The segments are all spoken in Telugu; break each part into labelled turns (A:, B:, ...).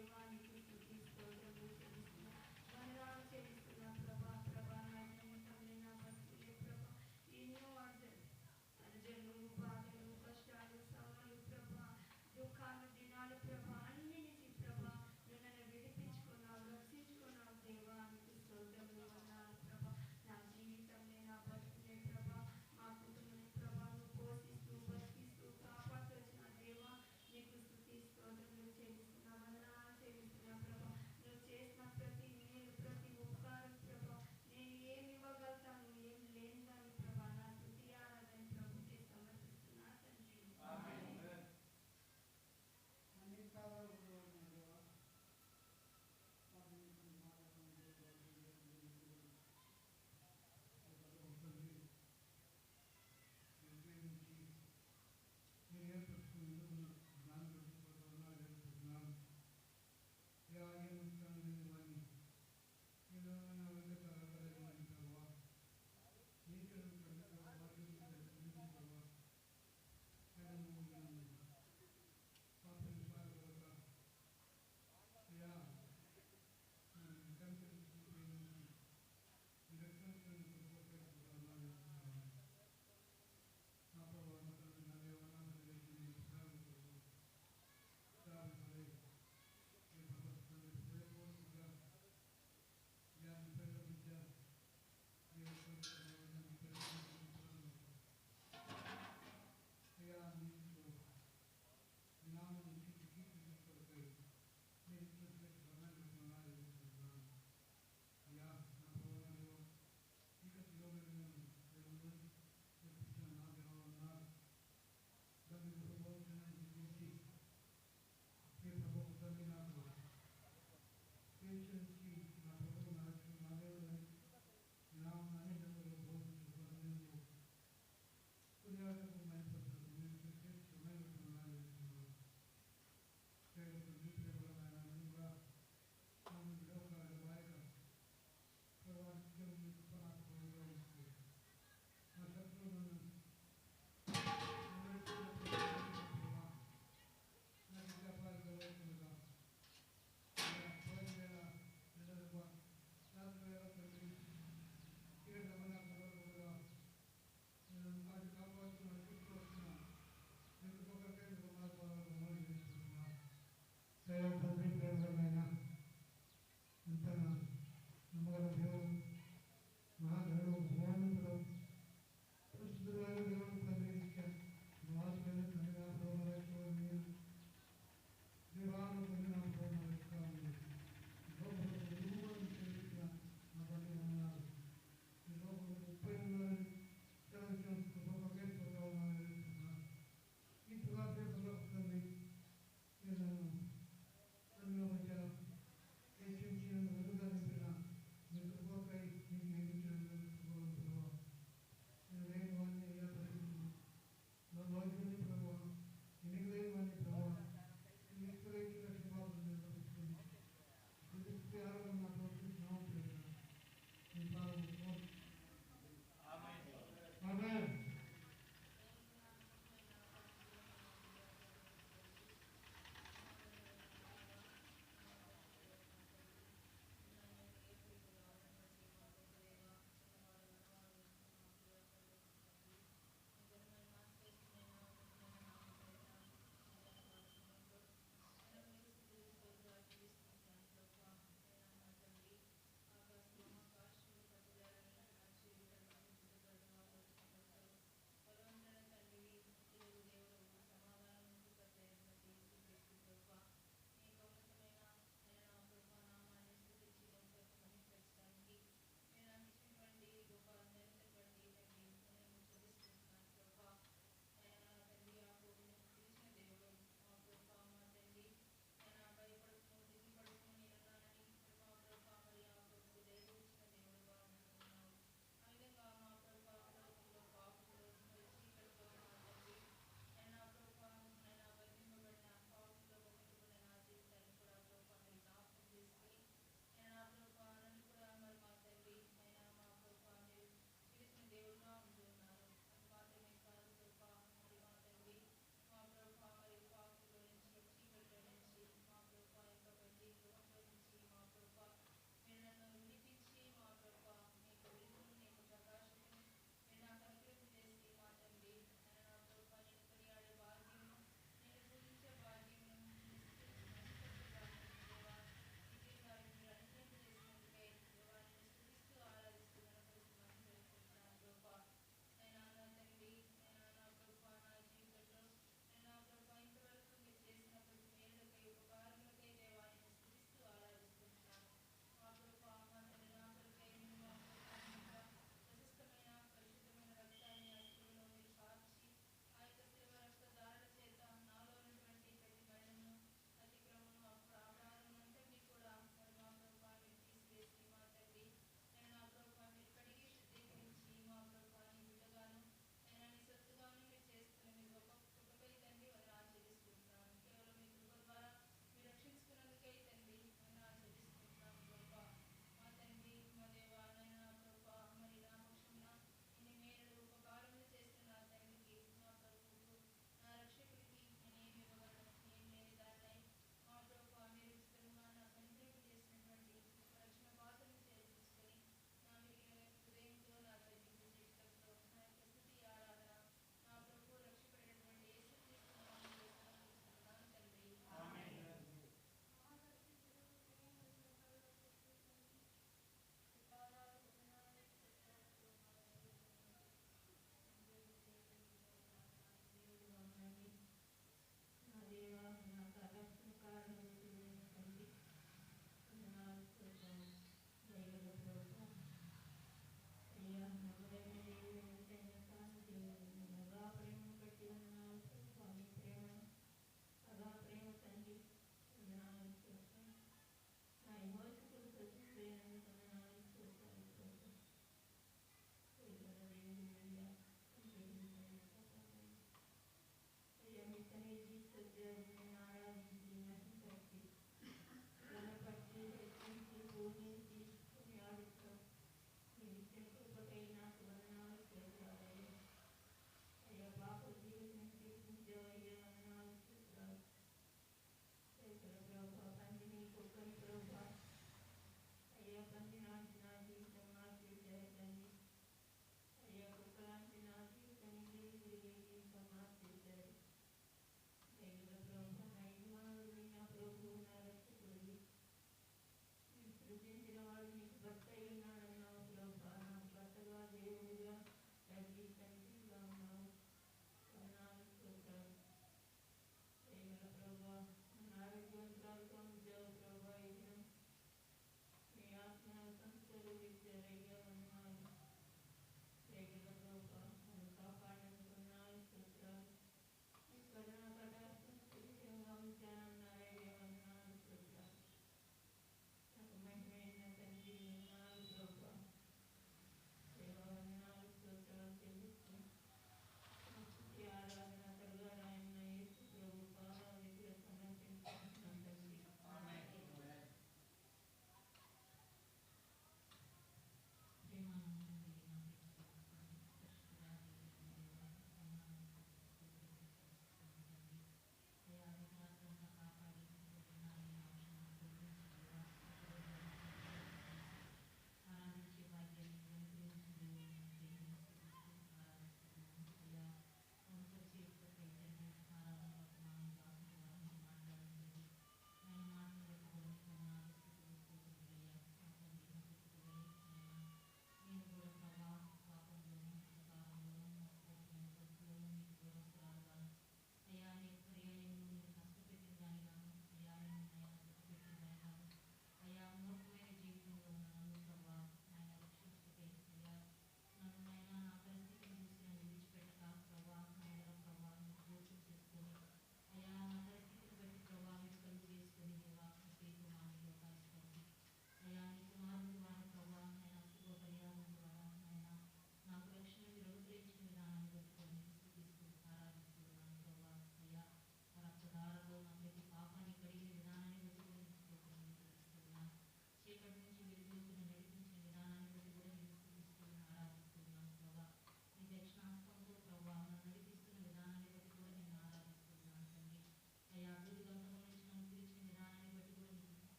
A: దేవానికి స్తుతి స్తోత్రములు చెల్లిస్తున్నా. వందనాలు చెల్లిస్తున్నా ప్రభా. ప్రభా నాయన తండ్రి నా భక్తులే ప్రభా. ఎన్నో అర్జలు బాధలు కష్టాలు శ్రమలు ప్రభా, దుఃఖాలు దినాలు ప్రభా, అన్నిటికీ ప్రభా నన్ను విడిపించుకున్నావు, రక్షించుకున్నావు. దేవానికి స్తోత్రములు వందనాలు ప్రభా. నా జీవితంలో నా బతుకులే ప్రభా, మా కుటుంబం ప్రభా నువ్వు పోషిస్తూ బతికిస్తూ కాపాడుతూ వచ్చిన దేవా నీకు స్తుతి స్తోత్రములు చెల్లిస్తున్నా. వందనాలు చెల్లిస్తున్నా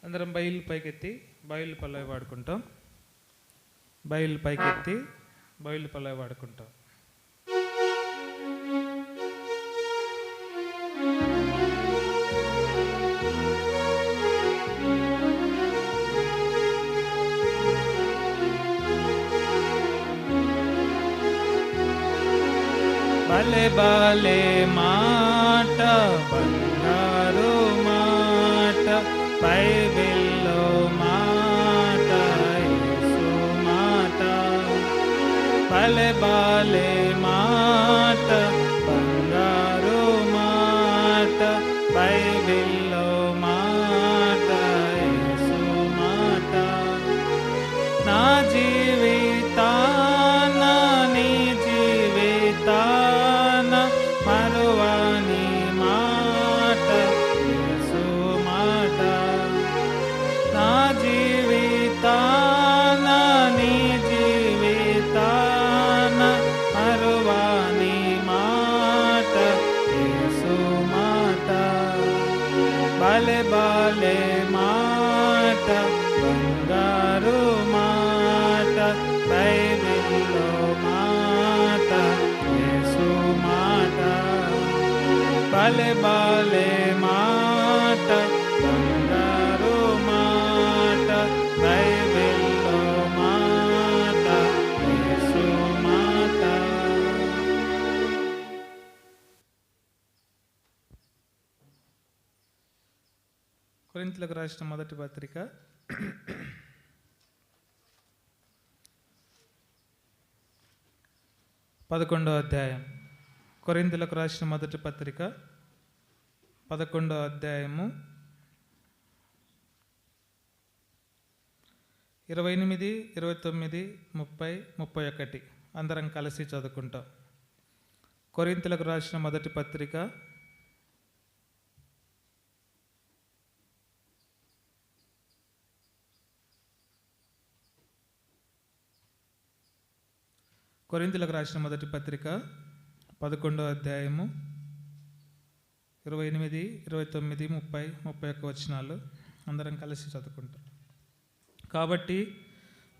B: అందరం బయలు పైకెత్తి బయలు పల్లవి వాడుకుంటాం. బయలు పైకెత్తి బయలు పల్లవి వాడుకుంటాం. బలే బలే మాట బంగారు మాట బైబిల్లో మాట యేసు మాట. బలే బలే మాట బంగారు మాట బైబిల్లో మాట యేసు మాట. నా జీవితాన నీ జీవితాన మరువని మాట యేసు మాట. నా జీవితాన నీ జీవితాన మరువని మాట యేసు మాట. బలే బలే మాట బంగారు మాట బైబిల్లో మాట యేసు మాట. బలే బలే మాట బంగారు మాట బైబిల్లో మాట యేసు మాట. కొరింథీయులకు రాసిన మొదటి పత్రిక 11వ అధ్యాయం. కొరింథీయులకు రాసిన మొదటి పత్రిక 11వ అధ్యాయము 28, 29, 30, 31 అందరం కలిసి చదువుకుంటాం. కొరింథీయులకు రాసిన మొదటి పత్రిక కొరింథీయులకు రాసిన మొదటి పత్రిక 11వ అధ్యాయము 28, 29, 30, 31 వచనాలు అందరం కలిసి చదువుకుంటాం. కాబట్టి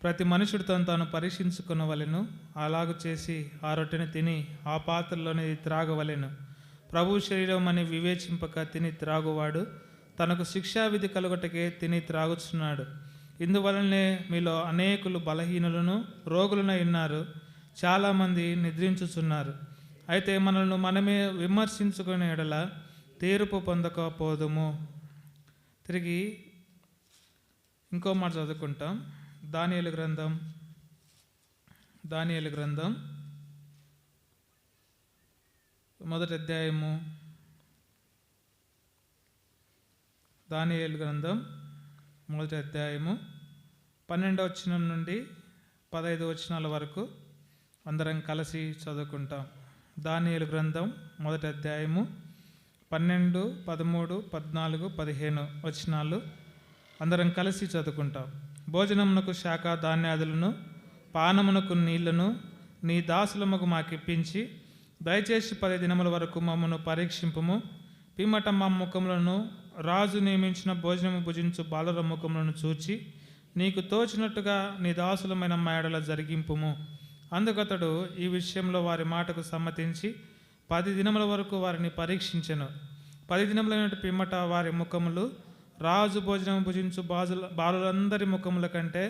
B: ప్రతి మనుషుడు తను తాను పరీక్షించుకునవలెను, అలాగు చేసి ఆ రొట్టెని తిని ఆ పాత్రలోని త్రాగవలెను. ప్రభు శరీరం అని వివేచింపక తిని త్రాగువాడు తనకు శిక్షావిధి కలుగటకే తిని త్రాగుచున్నాడు. ఇందువలనే మీలో అనేకులు బలహీనులను రోగులనై ఉన్నారు, చాలామంది నిద్రించుచున్నారు. అయితే మనల్ని మనమే విమర్శించుకునే ఎడల తీర్పు పొందకపోదుము. తిరిగి ఇంకో మాట చదువుకుంటాం. దానియేలు గ్రంథం మొదటి అధ్యాయము. దానియేలు గ్రంథం మొదటి అధ్యాయము 12వ వచనం నుండి 15 వచనాల వరకు అందరం కలిసి చదువుకుంటాం. దానియేలు గ్రంథం మొదటి అధ్యాయము 12, 13, 14, 15 వచనాలు అందరం కలిసి చదువుకుంటాం. భోజనమునకు శాఖ ధాన్యాదులను పానమునకు నీళ్లను నీ దాసులముకు మాకిప్పించి దయచేసి 10 దినముల వరకు మమ్మను పరీక్షింపుము. పిమ్మట మా ముఖములను రాజు నియమించిన భోజనము భుజించు బాలుర ముఖములను చూచి నీకు తోచినట్టుగా నీ దాసులమైన మా ఎడల జరిగింపుము. అందుకతడు ఈ విషయంలో వారి మాటకు సమ్మతించి 10 దినముల వరకు వారిని పరీక్షించెను. 10 దినములైన పిమ్మట వారి ముఖములు రాజు భోజనం భుజించు బాలులందరి ముఖముల కంటే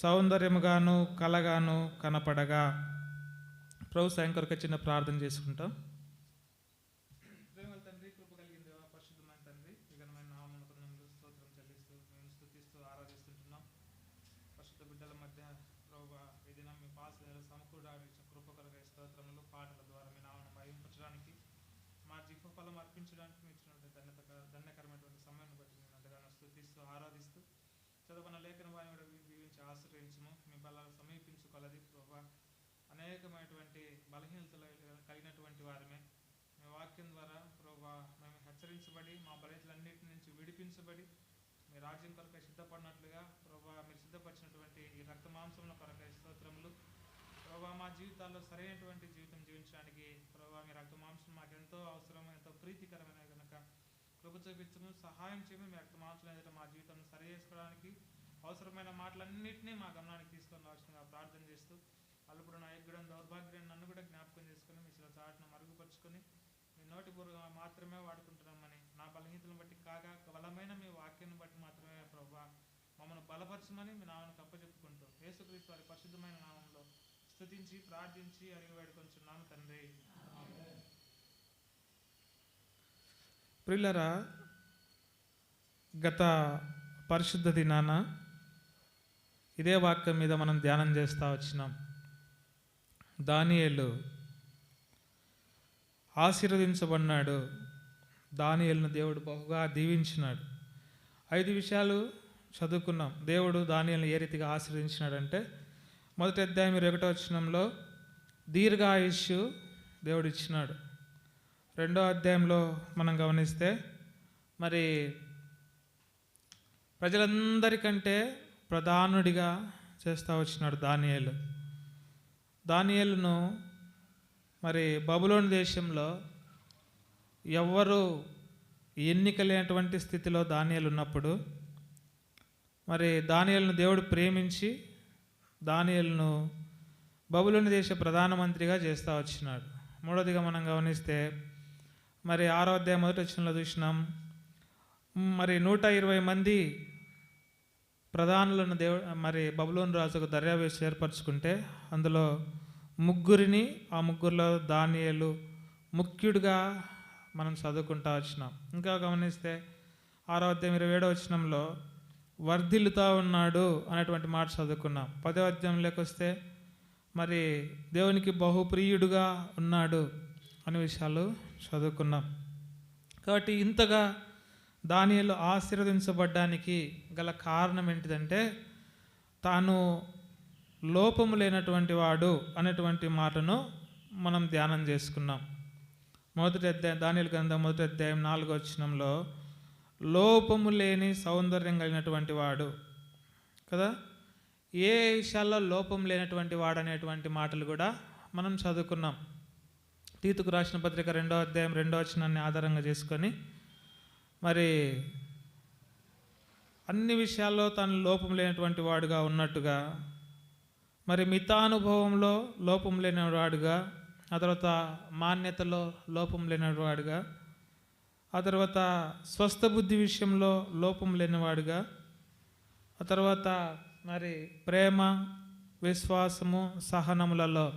B: సౌందర్యముగాను కలగాను కనపడగా. ప్రభు సాయం కొరకు చిన్న ప్రార్థన చేసుకుంటాం. ప్రేమల తండ్రి, కృప కలిగిన దేవా, పరిశుద్ధమైన తండ్రి, ఘనమైన నామమునకు స్తోత్రం చెల్లిస్తూ మేము స్తుతిస్తూ ఆరాధిస్తుంటున్నాం. పరిశుద్ధ బిడ్డల మధ్య ప్రభువా ఈ దినం మీ పాసలు సమకూడడానికి కృప కొరకై స్తోత్రములు. పాటల ద్వారా మీ నామమును మహింపరచడానికి మా జీవ ఫలం అర్పించడానికి మీ ఇచ్చినటువంటి ధన్యకరమైనటువంటి సమయాన్ని బట్టి మేము ఎంతగానో స్తుతిస్తూ ఆరాధిస్తూ చదువుకున్న లేఖన వారిని కూడా దీవించి ఆశ్రయించము. మీ బలాలు సమీపించుకొలది ప్రభువా అనేకమైనటువంటి బలహీనతలు కలిగినటువంటి వారమే. మీ వాక్యం ద్వారా ప్రభువా మేము హెచ్చరించబడి మా బలహీనతలన్నిటి నుంచి విడిపించబడి మీ రాజ్యం కొరకై సిద్ధపడినట్లుగా ప్రభువా మీరు సిద్ధపరిచినటువంటి ఈ రక్త మాంసముల కొరకై స్తోత్రములు. ప్రభువా మా జీవితాల్లో సరైనటువంటి జీవితం జీవించడానికి ప్రభువా మీ రక్త మాంసం మాకు ఎంతో అవసరం, ఎంతో ప్రీతికరమైన కనుక కృప చూపించము, సహాయం చేయము. మీ యొక్క మాటలు ఎదుట మా జీవితం సరి చేసుకోవడానికి అవసరమైన మాటలన్నింటినీ మా గమనానికి తీసుకొని రావాల్సిందిగా ప్రార్థన చేస్తూ, అల్లుపుడు నా యొగ్గుడని దౌర్భాగ్యాన్ని నన్ను కూడా జ్ఞాపకం చేసుకుని మీ చాటును మరుగుపరుచుకొని మీ నోటి పూర్వగా మాత్రమే వాడుకుంటున్నామని, నా బలహీనతలను బట్టి కాగా బలమైన మీ వాక్యాన్ని బట్టి మాత్రమే ప్రభువా మమ్మల్ని బలపరచమని మీ నామను అప్పచెప్పుకుంటూ యేసుక్రీస్తు వారి పరిశుద్ధమైన నామంలో స్తుతించి ప్రార్థించి అడిగి వేడుకొంచున్నాము తండ్రి. ప్రియులారా, గత పరిశుద్ధ దినాన ఇదే వాక్యం మీద మనం ధ్యానం చేస్తూ వచ్చినాం. దానియేలు ఆశీర్వదించబడినాడు. దానియేలును దేవుడు బహుగా దీవించినాడు. 5 విషయాలు చదువుకున్నాం. దేవుడు దానియేలును ఏ రీతిగా ఆశీర్వదించినాడంటే, మొదటి అధ్యాయం 21వ వచనంలో దీర్ఘాయుష్షు దేవుడు ఇచ్చినాడు. 2వ అధ్యాయంలో మనం గమనిస్తే మరి ప్రజలందరికంటే ప్రధానుడిగా చేస్తూ వచ్చినాడు దానియేలు. దానియేలును మరి బబులోను దేశంలో ఎవ్వరూ ఎన్నికలేనటువంటి స్థితిలో దానియేలు ఉన్నప్పుడు మరి దానియేలును దేవుడు ప్రేమించి దానియేలును బబులోను దేశ ప్రధానమంత్రిగా చేస్తూ వచ్చినాడు. 3వదిగా మనం గమనిస్తే మరి 6వ అధ్యాయం 1వ వచనంలో చూసినాం. మరి 120 మంది ప్రధానులను మరి బబులోను రాజుకు దర్యావేసి ఏర్పరచుకుంటే అందులో ముగ్గురిని, ఆ ముగ్గురులో దానియేలు ముఖ్యుడిగా మనం చదువుకుంటా వచ్చినాం. ఇంకా గమనిస్తే 6వ అధ్యాయం 27వ వచనంలో వర్ధిల్లుతా ఉన్నాడు అనేటువంటి మాట చదువుకున్నాం. 10వ అధ్యాయంలోకి వస్తే మరి దేవునికి బహుప్రియుడుగా ఉన్నాడు అనే విషయాలు చదువుకున్నాం. కాబట్టి ఇంతగా దానియేలు ఆశీర్వదించబడ్డానికి గల కారణం ఏంటిదంటే, తాను లోపము లేనటువంటి వాడు అనేటువంటి మాటను మనం ధ్యానం చేసుకున్నాం. మొదటి అధ్యాయం దానియేలు గ్రంథం 1వ అధ్యాయం 4వ వచనంలో లోపము లేని సౌందర్యం కలిగినటువంటి వాడు కదా. ఏ విషయాల్లో లోపం లేనటువంటి వాడు అనేటువంటి మాటలు కూడా మనం చదువుకున్నాం. తీతుకు రాసిన పత్రిక 2వ అధ్యాయం 2వ వచనాన్ని ఆధారంగా చేసుకొని మరి అన్ని విషయాల్లో తాను లోపం లేనటువంటి వాడుగా ఉన్నట్టుగా, మరి మితానుభవంలో లోపం లేనివాడుగా, ఆ తర్వాత మాన్యతలో లోపం లేనివాడుగా, ఆ తర్వాత స్వస్థ బుద్ధి విషయంలో లోపం లేనివాడుగా, ఆ తర్వాత మరి ప్రేమ, విశ్వాసము, సహనములలో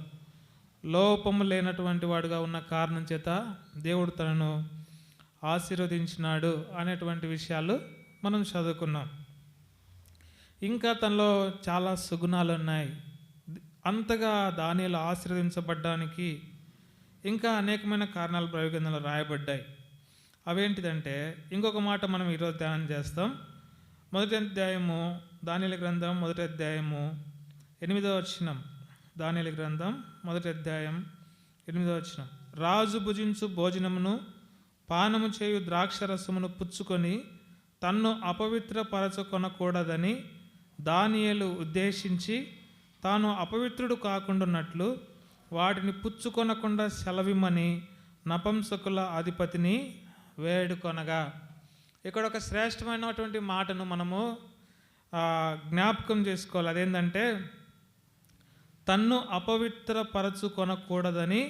B: లోపము లేనటువంటి వాడుగా ఉన్న కారణం చేత దేవుడు తనను ఆశీర్వదించినాడు అనేటువంటి విషయాలు మనం చదువుకున్నాం. ఇంకా తనలో చాలా సుగుణాలు ఉన్నాయి. అంతగా దానియేలు ఆశీర్వదించబడ్డానికి ఇంకా అనేకమైన కారణాలు ప్రయోగంలో రాయబడ్డాయి. అవేంటిదంటే, ఇంకొక మాట మనం ఈరోజు ధ్యానం చేస్తాం. మొదటి అధ్యాయము దానియేలు గ్రంథం 1వ అధ్యాయము 8వ వచనం. దానియేలు గ్రంథం 1వ అధ్యాయం 8వ వచనం. రాజు భుజించు భోజనమును పానము చేయు ద్రాక్షరసమును పుచ్చుకొని తన్ను అపవిత్రపరచుకొనకూడదని దానియేలు ఉద్దేశించి తాను అపవిత్రుడు కాకుండాన్నట్లు వాటిని పుచ్చుకొనకుండా సెలవిమ్మని నపుంసకుల అధిపతిని వేడుకొనగా. ఇక్కడ ఒక శ్రేష్టమైనటువంటి మాటను మనము జ్ఞాపకం చేసుకోవాలి. అదేంటంటే, తన్ను అపవిత్రపరచుకొనకూడదని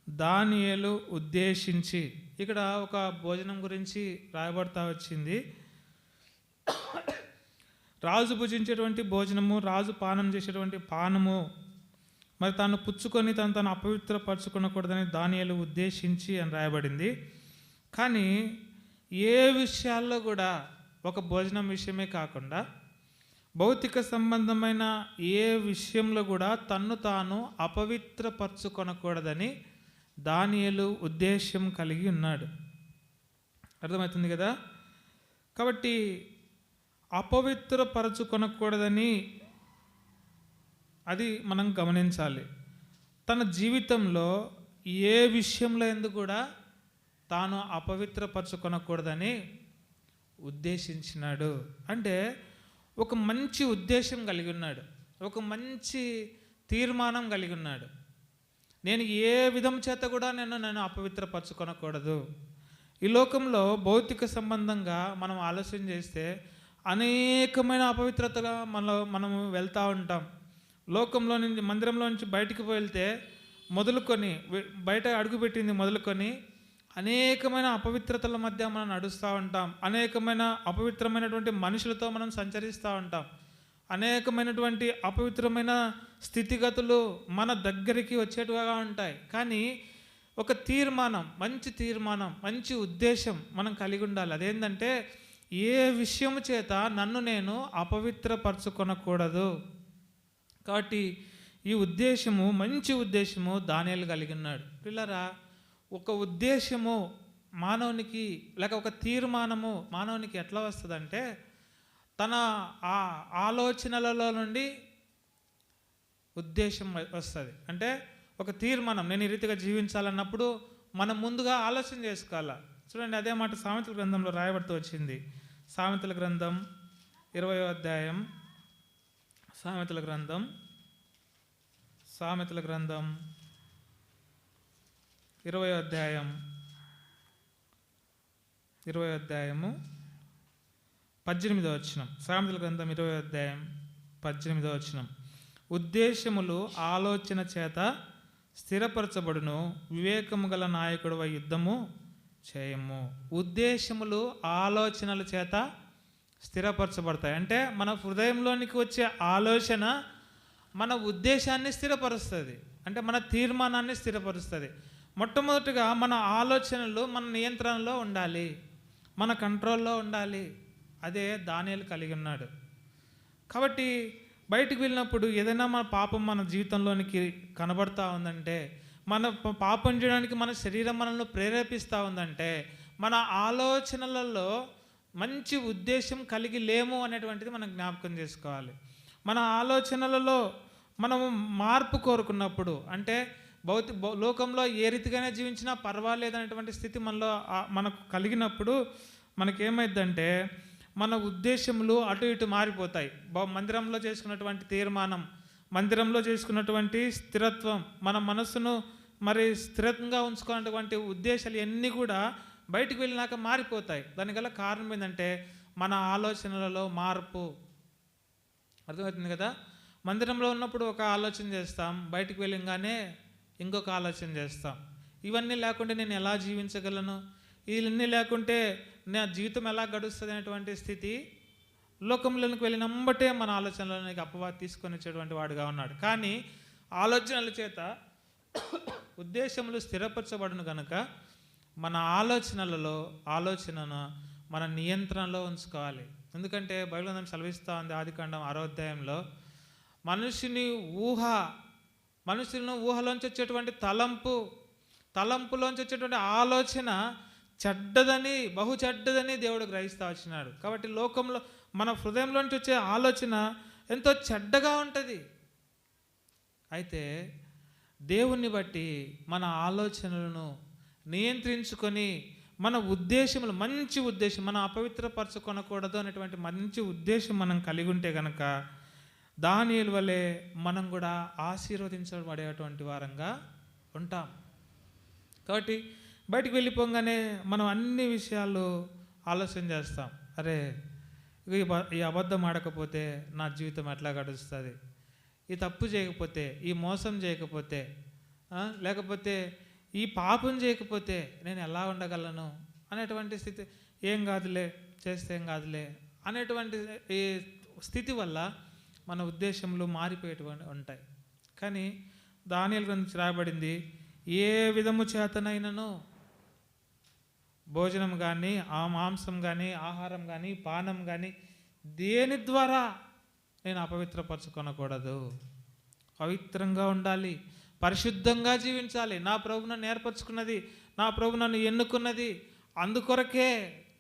B: దానియేలు ఉద్దేశించి. ఇక్కడ ఒక భోజనం గురించి రాయబడతా వచ్చింది. రాజు భుజించేటువంటి భోజనము, రాజు పానం చేసేటువంటి పానము మరి తాను పుచ్చుకొని తను అపవిత్రపరచుకొనకూడదని దానియేలు ఉద్దేశించి అని రాయబడింది. కానీ ఏ విషయాల్లో కూడా, ఒక భోజనం విషయమే కాకుండా భౌతిక సంబంధమైన ఏ విషయంలో కూడా తన్ను తాను అపవిత్రపరచుకొనకూడదని దానియేలు ఉద్దేశం కలిగి ఉన్నాడు. అర్థమవుతుంది కదా. కాబట్టి అపవిత్రపరచుకొనకూడదని అది మనం గమనించాలి. తన జీవితంలో ఏ విషయంలో ఎందుకు కూడా తాను అపవిత్రపరచుకొనకూడదని ఉద్దేశించినాడు. అంటే ఒక మంచి ఉద్దేశం కలిగి ఉన్నాడు, ఒక మంచి తీర్మానం కలిగి ఉన్నాడు. నేను ఏ విధం చేత కూడా నన్ను అపవిత్రపరచుకొనకూడదు. ఈ లోకంలో భౌతిక సంబంధంగా మనం ఆలోచన చేస్తే అనేకమైన అపవిత్రతగా మనము వెళ్తూ ఉంటాం. లోకంలో నుంచి, మందిరంలో నుంచి బయటికి వెళ్తే మొదలుకొని, బయట అడుగుపెట్టింది మొదలుకొని అనేకమైన అపవిత్రతల మధ్య మనం నడుస్తూ ఉంటాం. అనేకమైన అపవిత్రమైనటువంటి మనుషులతో మనం సంచరిస్తూ ఉంటాం. అనేకమైనటువంటి అపవిత్రమైన స్థితిగతులు మన దగ్గరికి వచ్చేట్టుగా ఉంటాయి. కానీ ఒక తీర్మానం, మంచి ఉద్దేశం మనం కలిగి ఉండాలి. అదేంటంటే, ఏ విషయము చేత నన్ను నేను అపవిత్రపరచుకొనకూడదు. కాబట్టి ఈ ఉద్దేశము, మంచి ఉద్దేశము దానియేలు కలిగి ఉన్నాడు. పిల్లరా, ఒక ఉద్దేశము మానవునికి, లేక ఒక తీర్మానము మానవునికి ఎట్లా వస్తుందంటే, తన ఆ ఆలోచనలలో నుండి ఉద్దేశం వస్తుంది. అంటే ఒక తీర్మానం, నేను ఈ రీతిగా జీవించాలన్నప్పుడు మనం ముందుగా ఆలోచన చేసుకోవాలి. చూడండి, అదే మాట సామెతల గ్రంథంలో రాయబడుతూ వచ్చింది. సామెతల గ్రంథం 20వ అధ్యాయం, సామెతల గ్రంథం 20వ అధ్యాయం 18వ వచనం. సామెతల గ్రంథం 20వ అధ్యాయం 18వ వచనం. ఉద్దేశములు ఆలోచన చేత స్థిరపరచబడును, వివేకము గల నాయకుడు యుద్ధము చేయము. ఉద్దేశములు ఆలోచనల చేత స్థిరపరచబడతాయి. అంటే మన హృదయంలోనికి వచ్చే ఆలోచన మన ఉద్దేశాన్ని స్థిరపరుస్తుంది. అంటే మన తీర్మానాన్ని స్థిరపరుస్తుంది. మొట్టమొదటిగా మన ఆలోచనలు మన నియంత్రణలో ఉండాలి, మన కంట్రోల్లో ఉండాలి. అదే దానియేలు కలిగి ఉన్నాడు. కాబట్టి బయటికి వెళ్ళినప్పుడు ఏదైనా మన పాపం మన జీవితంలోనికి కనబడతా ఉందంటే, మన పాపం చేయడానికి మన శరీరం మనల్ని ప్రేరేపిస్తూ ఉందంటే, మన ఆలోచనలలో మంచి ఉద్దేశం కలిగి లేము అనేటువంటిది మనం జ్ఞాపకం చేసుకోవాలి. మన ఆలోచనలలో మనము మార్పు కోరుకున్నప్పుడు, అంటే లోకంలో ఏ రీతిగానే జీవించినా పర్వాలేదనేటువంటి స్థితి మనకు కలిగినప్పుడు మనకేమైందంటే, మన ఉద్దేశములు అటు ఇటు మారిపోతాయి. మందిరంలో చేసుకున్నటువంటి తీర్మానం, మందిరంలో చేసుకున్నటువంటి స్థిరత్వం, మన మనస్సును మరి స్థిరంగా ఉంచుకున్నటువంటి ఉద్దేశాలు ఇవన్నీ కూడా బయటికి వెళ్ళినాక మారిపోతాయి. దానికి గల కారణం ఏంటంటే, మన ఆలోచనలలో మార్పు. అర్థమవుతుంది కదా? మందిరంలో ఉన్నప్పుడు ఒక ఆలోచన చేస్తాం, బయటికి వెళ్ళగానే ఇంకొక ఆలోచన చేస్తాం. ఇవన్నీ లేకుంటే నేను ఎలా జీవించగలను, ఇవన్నీ లేకుంటే నా జీవితం ఎలా గడుస్తుంది అనేటువంటి స్థితి లోకంలోనికి వెళ్ళినంబటే మన ఆలోచనలోనికి అపవాది తీసుకొని వచ్చేటువంటి వాడుగా ఉన్నాడు. కానీ ఆలోచనల చేత ఉద్దేశములు స్థిరపరచబడును కనుక మన ఆలోచనను మన నియంత్రణలో ఉంచుకోవాలి. ఎందుకంటే బైబిల్ గ్రంథం సెలవిస్తూ ఉంది, ఆదికాండం 6వ అధ్యాయంలో, మనుషులను ఊహలోంచి వచ్చేటువంటి తలంపులోంచి వచ్చేటువంటి ఆలోచన చెడ్డదని, బహు చెడ్డదని దేవుడు గ్రహిస్తూ వచ్చినాడు. కాబట్టి లోకంలో మన హృదయంలోంచి వచ్చే ఆలోచన ఎంతో చెడ్డగా ఉంటుంది. అయితే దేవుణ్ణి బట్టి మన ఆలోచనలను నియంత్రించుకొని మన ఉద్దేశములు, మంచి ఉద్దేశం, మనం అపవిత్రపరచుకొనకూడదు అనేటువంటి మంచి ఉద్దేశం మనం కలిగి ఉంటే కనుక దానియేలు వలె మనం కూడా ఆశీర్వదించబడేటువంటి వారంగా ఉంటాం. కాబట్టి బయటికి వెళ్ళిపోగానే మనం అన్ని విషయాలు ఆలోచన చేస్తాం. అరే, ఈ అబద్ధం ఆడకపోతే నా జీవితం ఎట్లా గడుస్తుంది, ఈ తప్పు చేయకపోతే, ఈ మోసం చేయకపోతే, లేకపోతే ఈ పాపం చేయకపోతే నేను ఎలా ఉండగలను అనేటువంటి స్థితి, ఏం కాదులే చేస్తే ఏం కాదులే అనేటువంటి ఈ స్థితి వల్ల మన ఉద్దేశంలో మారిపోయేటువంటి ఉంటాయి. కానీ దానియేలు గురించి రాయబడింది, ఏ విధము చేతనైనను భోజనం కానీ, ఆ మాంసం కానీ, ఆహారం కానీ, పానం కానీ దేని ద్వారా నేను అపవిత్రపరచుకొనకూడదు. పవిత్రంగా ఉండాలి, పరిశుద్ధంగా జీవించాలి. నా ప్రభు నన్ను ఏర్పరచుకున్నది, నా ప్రభు నన్ను ఎన్నుకున్నది, అందుకొరకే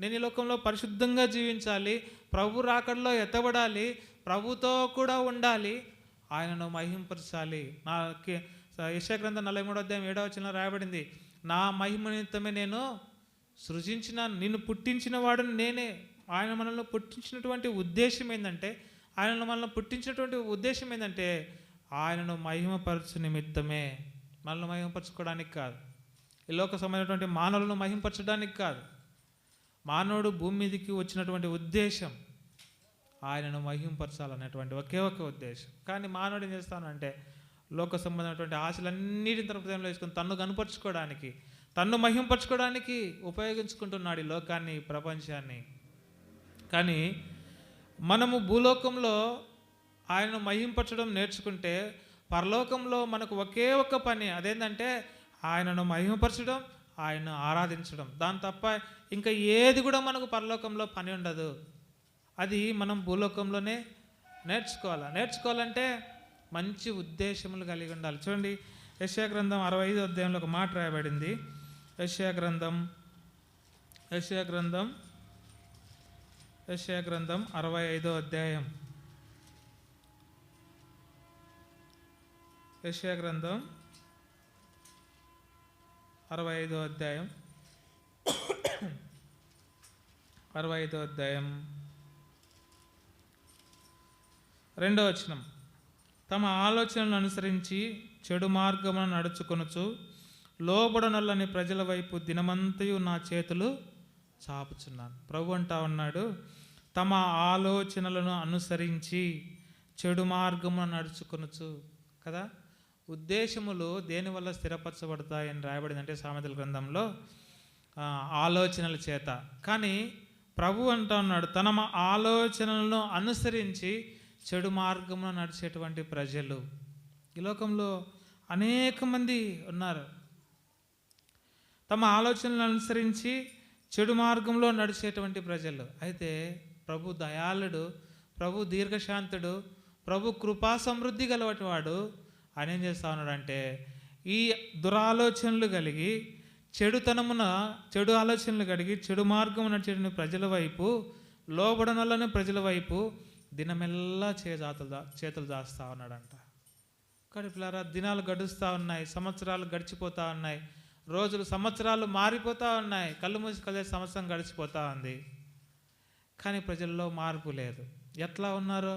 B: నేను ఈ లోకంలో పరిశుద్ధంగా జీవించాలి, ప్రభు రాకడలో ఎత్తబడాలి, ప్రభుతో కూడా ఉండాలి, ఆయనను మహింపరచాలి. యెషయా గ్రంథం 43వ అధ్యాయం 7వ వచనంలో రాయబడింది, నా మహిమ నిమిత్తమే నేను సృజించిన, నిన్ను పుట్టించిన వాడుని నేనే. ఆయన మనల్ని పుట్టించినటువంటి ఉద్దేశం ఏంటంటే, ఆయనను మహిమపరచు నిమిత్తమే. మనల్ని మహిమపరచుకోవడానికి కాదు, ఈ లోక సంబంధమైనటువంటి మానవులను మహిమపరచడానికి కాదు, మానవుడు భూమి మీదకి వచ్చినటువంటి ఉద్దేశం ఆయనను మహింపరచాలనేటువంటి ఒకే ఒక ఉద్దేశం. కానీ మానవుడు ఏం చేస్తానంటే లోక సంబంధమైనటువంటి ఆశలన్నిటిని తన హృదయంలో వేసుకుని తన్ను కనపరుచుకోవడానికి, తన్ను మహింపరచుకోవడానికి ఉపయోగించుకుంటున్నాడు ఈ లోకాన్ని, ప్రపంచాన్ని. కానీ మనము భూలోకంలో ఆయనను మహింపరచడం నేర్చుకుంటే పరలోకంలో మనకు ఒకే ఒక పని, అదేంటంటే ఆయనను మహిమపరచడం, ఆయనను ఆరాధించడం. దాని తప్ప ఇంకా ఏది కూడా మనకు పరలోకంలో పని ఉండదు. అది మనం భూలోకంలోనే నేర్చుకోవాలంటే మంచి ఉద్దేశములు కలిగి ఉండాలి. చూడండి, యెషయా గ్రంథం 65వ అధ్యాయంలో ఒక మాట రాయబడింది. యెషయా గ్రంథం 65వ అధ్యాయం. యెషయా గ్రంథం 65వ అధ్యాయం 2వ వచనం. తమ ఆలోచనలను అనుసరించి చెడు మార్గమును నడుచుకొనుచు లోబడనొల్లని ప్రజల వైపు దినమంతయు నా చేతులు చాపుచున్నాను. ప్రభు అంటా ఉన్నాడు, తమ ఆలోచనలను అనుసరించి చెడు మార్గమును నడుచుకొనుచు కదా. ఉద్దేశములు దేనివల్ల స్థిరపరచబడతాయని రాయబడింది అంటే సామెతల గ్రంథంలో ఆలోచనల చేత. కానీ ప్రభు అంటా ఉన్నాడు, తన ఆలోచనలను అనుసరించి చెడు మార్గంలో నడిచేటువంటి ప్రజలు. ఈ లోకంలో అనేక మంది ఉన్నారు. తమ ఆలోచనలను అనుసరించి చెడు మార్గంలో నడిచేటువంటి ప్రజలు. అయితే ప్రభు దయాళుడు, ప్రభు దీర్ఘశాంతుడు, ప్రభు కృపా సమృద్ధి గలవాడు. ఆయన ఏం చేస్తా ఉన్నాడంటే ఈ దురాలోచనలు కలిగి చెడు ఆలోచనలు కలిగి చెడు మార్గం నడిచేటువంటి ప్రజల వైపు, లోబడనొల్లని ప్రజల వైపు దినమెల్లా చేతులు దాస్తూ ఉన్నాడంట. కడుపులారా, దినాలు గడుస్తూ ఉన్నాయి, సంవత్సరాలు గడిచిపోతూ ఉన్నాయి, రోజులు సంవత్సరాలు మారిపోతూ ఉన్నాయి, కళ్ళు మూసి కదే సంవత్సరం గడిచిపోతూ ఉంది. కానీ ప్రజల్లో మార్పు లేదు. ఎట్లా ఉన్నారో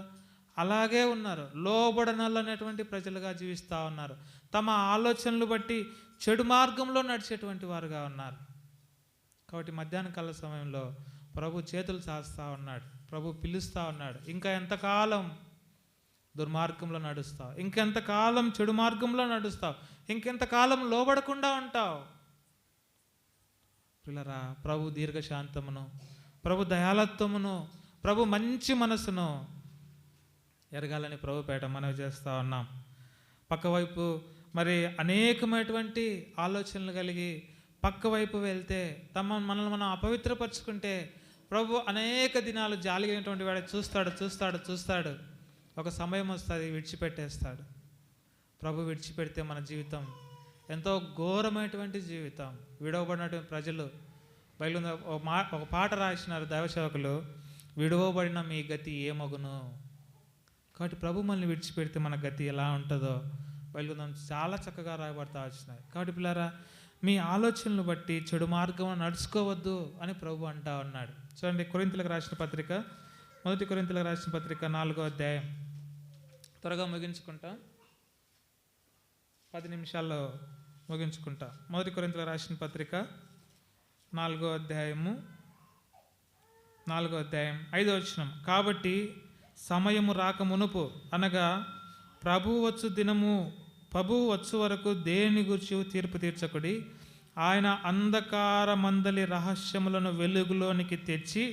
B: అలాగే ఉన్నారు. లోబడనొల్లనేటువంటి ప్రజలుగా జీవిస్తూ ఉన్నారు. తమ ఆలోచనలు బట్టి చెడు మార్గంలో నడిచేటువంటి వారుగా ఉన్నారు. కాబట్టి మధ్యాహ్న కాల సమయంలో ప్రభు చేతులు చాస్తూ ఉన్నాడు. ప్రభు పిలుస్తూ ఉన్నాడు, ఇంకా ఎంతకాలం దుర్మార్గంలో నడుస్తావు, ఇంకెంతకాలం చెడు మార్గంలో నడుస్తావు, ఇంకెంతకాలం లోబడకుండా ఉంటావు. పిల్లరా, ప్రభు దీర్ఘశాంతమును, ప్రభు దయాళత్వమును, ప్రభు మంచి మనసును ఎరగాలని ప్రభు పేట మనవి చేస్తూ ఉన్నాం. పక్కవైపు మరి అనేకమైనటువంటి ఆలోచనలు కలిగి పక్కవైపు వెళ్తే మనల్ని మనం అపవిత్రపరుచుకుంటే ప్రభు అనేక దినాలు జాలిగినటువంటి వాడు చూస్తాడు. ఒక సమయం వస్తుంది, విడిచిపెట్టేస్తాడు. ప్రభు విడిచిపెడితే మన జీవితం ఎంతో ఘోరమైనటువంటి జీవితం. విడవబడినటువంటి ప్రజలు బయలు ఒక పాట రాసినారు దైవసేవకులు, విడవబడిన మీ గతి ఏమగును. కాబట్టి ప్రభు మనల్ని విడిచిపెడితే మన గతి ఎలా ఉంటుందో బయలుదేరం చాలా చక్కగా రాయబడతా వచ్చినాయి. కాబట్టి పిల్లారా, మీ ఆలోచనలు బట్టి చెడు మార్గం నడుచుకోవద్దు అని ప్రభు అంటా ఉన్నాడు. చూడండి, కొరింథీయులకు రాసిన పత్రిక, 1 కొరింథీయులకు రాసిన పత్రిక 4వ అధ్యాయం. త్వరగా ముగించుకుంటా, 10 నిమిషాల్లో ముగించుకుంటా. 1 కొరింథీయులకు రాసిన పత్రిక 4వ అధ్యాయం 5వ వచనం. కాబట్టి సమయము రాక మునుపు, అనగా ప్రభువు వచ్చు వరకు దేని గురించి తీర్పు తీర్చకుడి. ఆయన అంధకార మందలి రహస్యములను వెలుగులోనికి తెచ్చి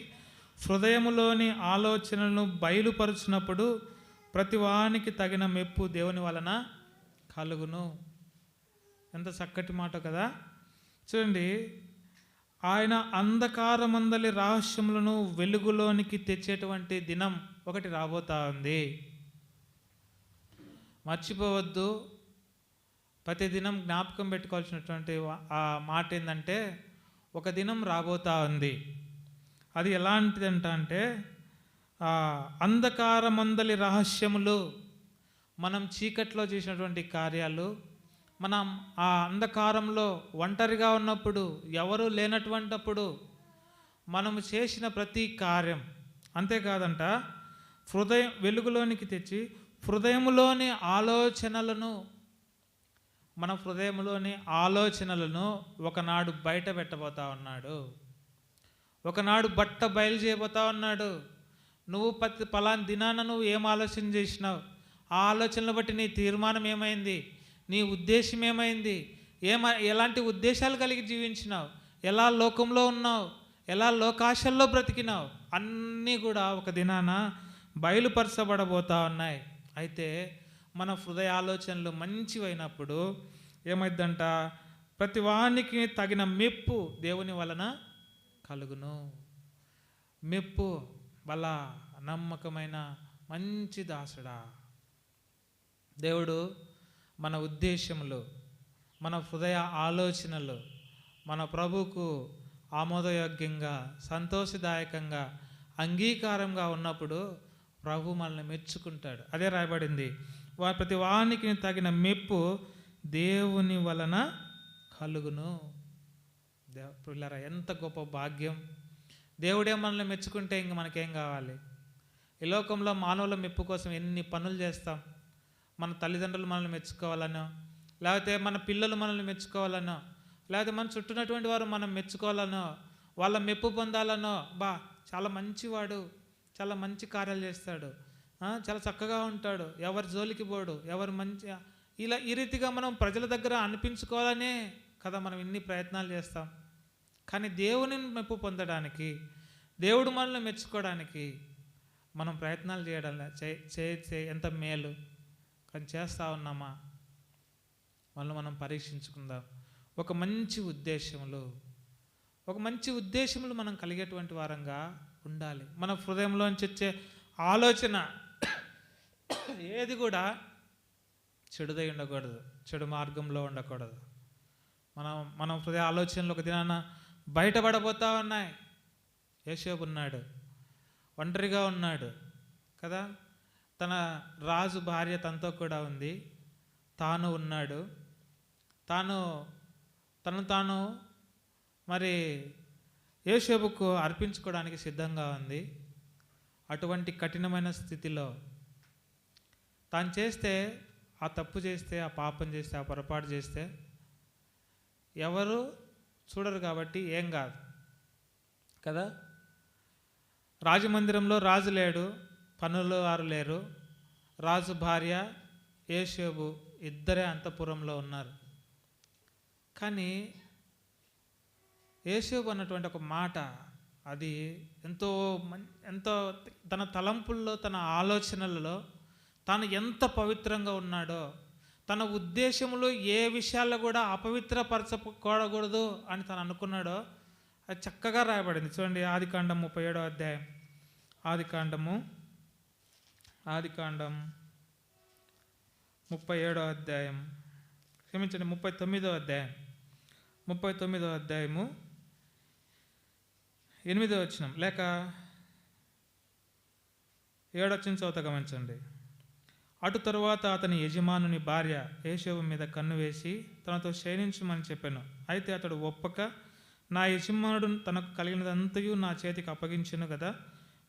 B: హృదయములోని ఆలోచనలను బయలుపరుచినప్పుడు ప్రతివానికి తగిన మెప్పు దేవుని వలన కలుగును. ఎంత చక్కటి మాట కదా. చూడండి, ఆయన అంధకార మందలి రహస్యములను వెలుగులోనికి తెచ్చేటువంటి దినం ఒకటి రాబోతా ఉంది. మర్చిపోవద్దు, ప్రతిదినం జ్ఞాపకం పెట్టుకోవాల్సినటువంటి ఆ మాట ఏంటంటే, ఒక దినం రాబోతా ఉంది. అది ఎలాంటిదంట అంటే, అంధకార మందలి రహస్యములు, మనం చీకట్లో చేసినటువంటి కార్యాలు, మనం ఆ అంధకారంలో ఒంటరిగా ఉన్నప్పుడు, ఎవరు లేనటువంటిప్పుడు మనము చేసిన ప్రతి కార్యం, అంతేకాదంట హృదయం వెలుగులోనికి తెచ్చి హృదయములోని ఆలోచనలను, మన హృదయంలోని ఆలోచనలను ఒకనాడు బయట పెట్టబోతా ఉన్నాడు. ఒకనాడు బట్ట బయలు చేయబోతా ఉన్నాడు. నువ్వు పలానా దినాన నువ్వు ఏం ఆలోచన చేసినావు, ఆ ఆలోచనలు బట్టి నీ తీర్మానం ఏమైంది, నీ ఉద్దేశం ఏమైంది, ఎలాంటి ఉద్దేశాలు కలిగి జీవించినావు, ఎలా లోకంలో ఉన్నావు, ఎలా లోకాశల్లో బ్రతికినావు, అన్నీ కూడా ఒక దినాన బయలుపరచబడబోతా ఉన్నాయి. అయితే మన హృదయ ఆలోచనలు మంచివైనప్పుడు ఏమైందంట, ప్రతి వానికి తగిన మెప్పు దేవుని వలన కలుగును. మెప్పు వల్ల నమ్మకమైన మంచి దాసుడా. దేవుడు మన ఉద్దేశములు, మన హృదయ ఆలోచనలు మన ప్రభువుకు ఆమోదయోగ్యంగా, సంతోషదాయకంగా, అంగీకారంగా ఉన్నప్పుడు ప్రభు మనల్ని మెచ్చుకుంటాడు. అదే రాయబడింది, ప్రతి వానికి తగిన మెప్పు దేవుని వలన కలుగును. పిల్లరా, ఎంత గొప్ప భాగ్యం! దేవుడే మనల్ని మెచ్చుకుంటే ఇంక మనకేం కావాలి? ఈ లోకంలో మానవుల మెప్పు కోసం ఎన్ని పనులు చేస్తాం. మన తల్లిదండ్రులు మనల్ని మెచ్చుకోవాలనో, లేకపోతే మన పిల్లలు మనల్ని మెచ్చుకోవాలనో, లేకపోతే మన చుట్టూనటువంటి వారు మనం మెచ్చుకోవాలనో, వాళ్ళ మెప్పు పొందాలనో, చాలా మంచివాడు, చాలా మంచి కార్యాలు చేస్తాడు, చాలా చక్కగా ఉంటాడు, ఎవరి జోలికి పోడు, ఎవరు మంచి, ఇలా ఈ రీతిగా మనం ప్రజల దగ్గర అనిపించుకోవాలనే కదా మనం ఇన్ని ప్రయత్నాలు చేస్తాం. కానీ దేవుని మెప్పు పొందడానికి, దేవుడు మనల్ని మెచ్చుకోవడానికి మనం ప్రయత్నాలు చేయడం ఎంత మేలు. కానీ చేస్తూ ఉన్నామా? మనం పరీక్షించుకుందాం. ఒక మంచి ఉద్దేశములు మనం కలిగేటువంటి వారంగా ఉండాలి. మన హృదయంలోంచి వచ్చే ఆలోచన ఏది కూడా చెడుదై ఉండకూడదు, చెడు మార్గంలో ఉండకూడదు. మన హృదయ ఆలోచనలు ఒక దినాన బయటపడబోతా ఉన్నాయి. యోసేపు ఉన్నాడు, ఒంటరిగా ఉన్నాడు కదా, తన రాజు భార్య తనతో కూడా ఉంది, తాను ఉన్నాడు, తను మరి యోసేపుకు అర్పించుకోవడానికి సిద్ధంగా ఉంది. అటువంటి కఠినమైన స్థితిలో తాను చేస్తే, ఆ తప్పు చేస్తే, ఆ పాపం చేస్తే, ఆ పొరపాటు చేస్తే ఎవరు చూడరు కాబట్టి ఏం కాదు కదా. రాజమందిరంలో రాజు లేడు, పనులు వారు లేరు, రాజు భార్య యోసేపు ఇద్దరే అంతఃపురంలో ఉన్నారు. కానీ యోసేపు అన్నటువంటి ఒక మాట, అది ఎంతో తన తలంపుల్లో, తన ఆలోచనలలో తాను ఎంత పవిత్రంగా ఉన్నాడో, తన ఉద్దేశంలో ఏ విషయాల్లో కూడా అపవిత్రపరచకూడకూడదు అని తను అనుకున్నాడో అది చక్కగా రాయబడింది. చూడండి, ఆదికాండం 37వ అధ్యాయం, ఆదికాండం 37వ అధ్యాయం, క్షమించండి 39వ అధ్యాయం, 39వ అధ్యాయము 8వ వచనం లేక 7వ వచనం చదువుతా గమనించండి. అటు తరువాత అతని యజమానుని భార్య యోసేపు మీద కన్ను వేసి తనతో శయనించమని చెప్పాను. అయితే అతడు ఒప్పక, నా యజమానుడు తనకు కలిగినదంతయు నా చేతికి అప్పగించెను కదా,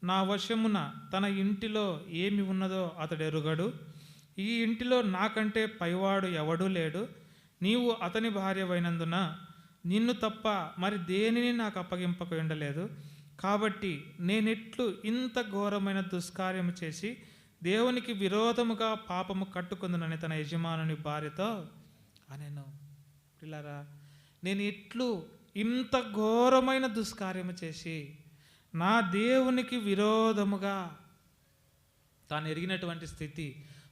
B: నా వశమున తన ఇంటిలో ఏమి ఉన్నదో అతడు ఎరుగడు, ఈ ఇంటిలో నాకంటే పైవాడు ఎవడూ లేడు, నీవు అతని భార్యవైనందున నిన్ను తప్ప మరి దేనిని నాకు అప్పగింపక ఉండలేదు, కాబట్టి నేనెట్లు ఇంత ఘోరమైన దుష్కార్యము చేసి దేవునికి విరోధముగా పాపము కట్టుకుందునని తన యజమానుని భార్యతో అనెను. పిల్లరా, నేను ఇట్లు ఇంత ఘోరమైన దుష్కార్యము చేసి నా దేవునికి విరోధముగా, తాను ఎరిగినటువంటి స్థితి,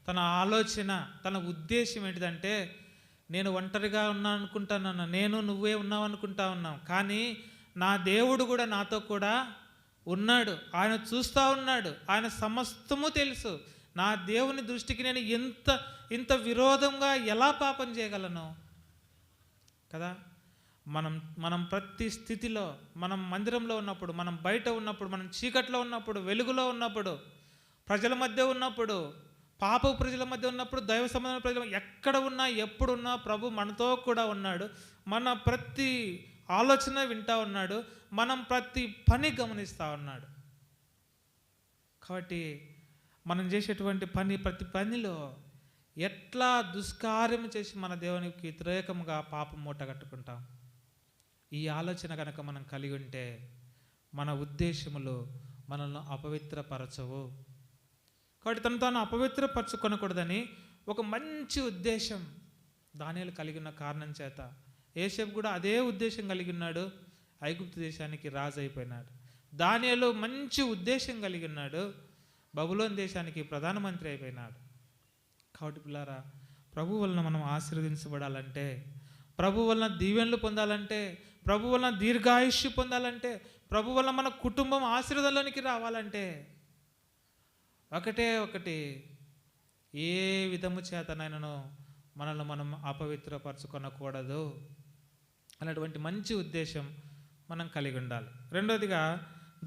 B: తన ఆలోచన, తన ఉద్దేశం ఏంటిదంటే, నేను ఒంటరిగా ఉన్నాను అనుకుంటాను, నువ్వే ఉన్నావు అనుకుంటా ఉన్నాం, కానీ నా దేవుడు కూడా నాతో కూడా ఉన్నాడు, ఆయన చూస్తూ ఉన్నాడు, ఆయన సమస్తము తెలుసు. నా దేవుని దృష్టికి నేను ఇంత విరోధంగా ఎలా పాపం చేయగలను కదా. మనం ప్రతి స్థితిలో, మనం మందిరంలో ఉన్నప్పుడు, మనం బయట ఉన్నప్పుడు, మనం చీకట్లో ఉన్నప్పుడు, వెలుగులో ఉన్నప్పుడు, ప్రజల మధ్య ఉన్నప్పుడు, పాప ప్రజల మధ్య ఉన్నప్పుడు, దైవ సంబంధమైన ప్రజలు ఎక్కడ ఉన్నా, ఎప్పుడున్నా ప్రభు మనతో కూడా ఉన్నాడు. మన ప్రతి ఆలోచన వింటూ ఉన్నాడు, మనం ప్రతి పని గమనిస్తూ ఉన్నాడు. కాబట్టి మనం చేసేటువంటి ప్రతి పనిలో ఎట్లా దుష్కార్యం చేసి మన దేవునికి వ్యతిరేకంగా పాపం మూట కట్టుకుంటాం. ఈ ఆలోచన కనుక మనం కలిగి ఉంటే మన ఉద్దేశములు మనల్ని అపవిత్రపరచవు. కాబట్టి తను తాను అపవిత్రపరచుకొనకూడదని ఒక మంచి ఉద్దేశం దానియేలు కలిగి ఉన్న కారణం చేత యోసేపు కూడా అదే ఉద్దేశం కలిగి ఉన్నాడు. ఐగుప్తు దేశానికి రాజు అయిపోయినాడు. దానియేలు మంచి ఉద్దేశం కలిగి ఉన్నాడు. బబులోను దేశానికి ప్రధానమంత్రి అయిపోయినాడు. కాబట్టి పిల్లారా, ప్రభు వలన మనం ఆశీర్వదించబడాలంటే, ప్రభు వలన దీవెనలు పొందాలంటే, ప్రభు వలన దీర్ఘాయుష్యు పొందాలంటే, ప్రభు వలన మన కుటుంబం ఆశీర్వాదంలోనికి రావాలంటే ఒకటే ఒకటి, ఏ విధము చేతనైనను మనల్ని మనం అపవిత్రపరచుకొనకూడదు అనేటువంటి మంచి ఉద్దేశం మనం కలిగి ఉండాలి. రెండోదిగా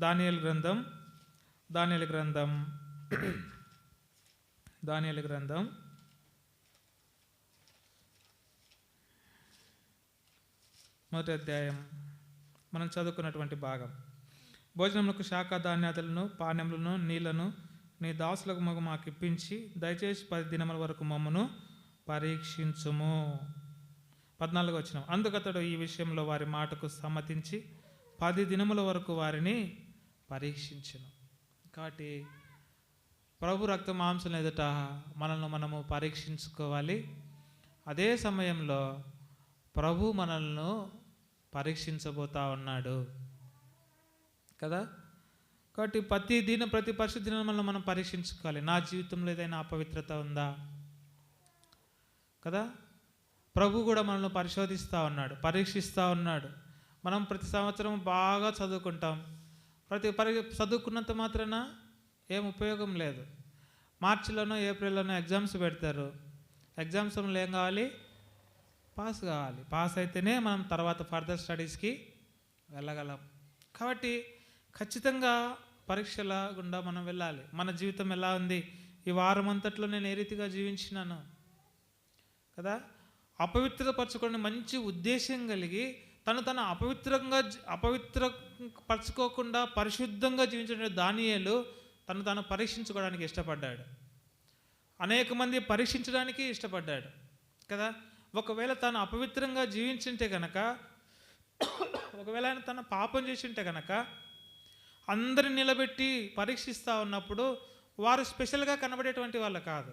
B: దానియేలు గ్రంథం మొదటి అధ్యాయం మనం చదువుకున్నటువంటి భాగం. భోజనములకు శాఖ ధాన్యాదులను పానీయములను నీళ్లను నీ దాసులకు మగు మాకు ఇప్పించి దయచేసి 10 దినముల వరకు మమ్మను పరీక్షించుము. 14వ వచనం. అందుకతడు ఈ విషయంలో వారి మాటకు సమ్మతించి 10 దినముల వరకు వారిని పరీక్షించును. కాబట్టి ప్రభు రక్త మాంసం ఎదుట మనల్ని మనము పరీక్షించుకోవాలి. అదే సమయంలో ప్రభు మనల్ని పరీక్షించబోతా ఉన్నాడు కదా. కాబట్టి ప్రతి పరిశుద్ధ దినం మనం పరీక్షించుకోవాలి. నా జీవితంలో ఏదైనా అపవిత్రత ఉందా కదా. ప్రభు కూడా మనల్ని పరిశోధిస్తూ ఉన్నాడు, పరీక్షిస్తూ ఉన్నాడు. మనం ప్రతి సంవత్సరం బాగా చదువుకుంటాం. చదువుకున్నంత మాత్రాన ఏం ఉపయోగం లేదు. మార్చిలోనో ఏప్రిల్లోనో ఎగ్జామ్స్ పెడతారు. ఎగ్జామ్స్లో ఏం కావాలి? పాస్ కావాలి. పాస్ అయితేనే మనం తర్వాత ఫర్దర్ స్టడీస్కి వెళ్ళగలం. కాబట్టి ఖచ్చితంగా పరీక్షల గుండా మనం వెళ్ళాలి. మన జీవితం ఎలా ఉంది, ఈ వారం అంతట్లో నేను ఏ రీతిగా జీవించినాను కదా. అపవిత్రపరచుకోవడానికి మంచి ఉద్దేశం కలిగి తను అపవిత్రపరచుకోకుండా పరిశుద్ధంగా జీవించిన దానియేలు తను పరీక్షించుకోవడానికి ఇష్టపడ్డాడు. అనేక మంది పరీక్షించడానికి ఇష్టపడ్డాడు కదా. ఒకవేళ తాను అపవిత్రంగా జీవించుంటే కనుక, ఒకవేళ ఆయన తన పాపం చేసింటే కనుక అందరిని నిలబెట్టి పరీక్షిస్తూ ఉన్నప్పుడు వారు స్పెషల్గా కనబడేటువంటి వాళ్ళు కాదు.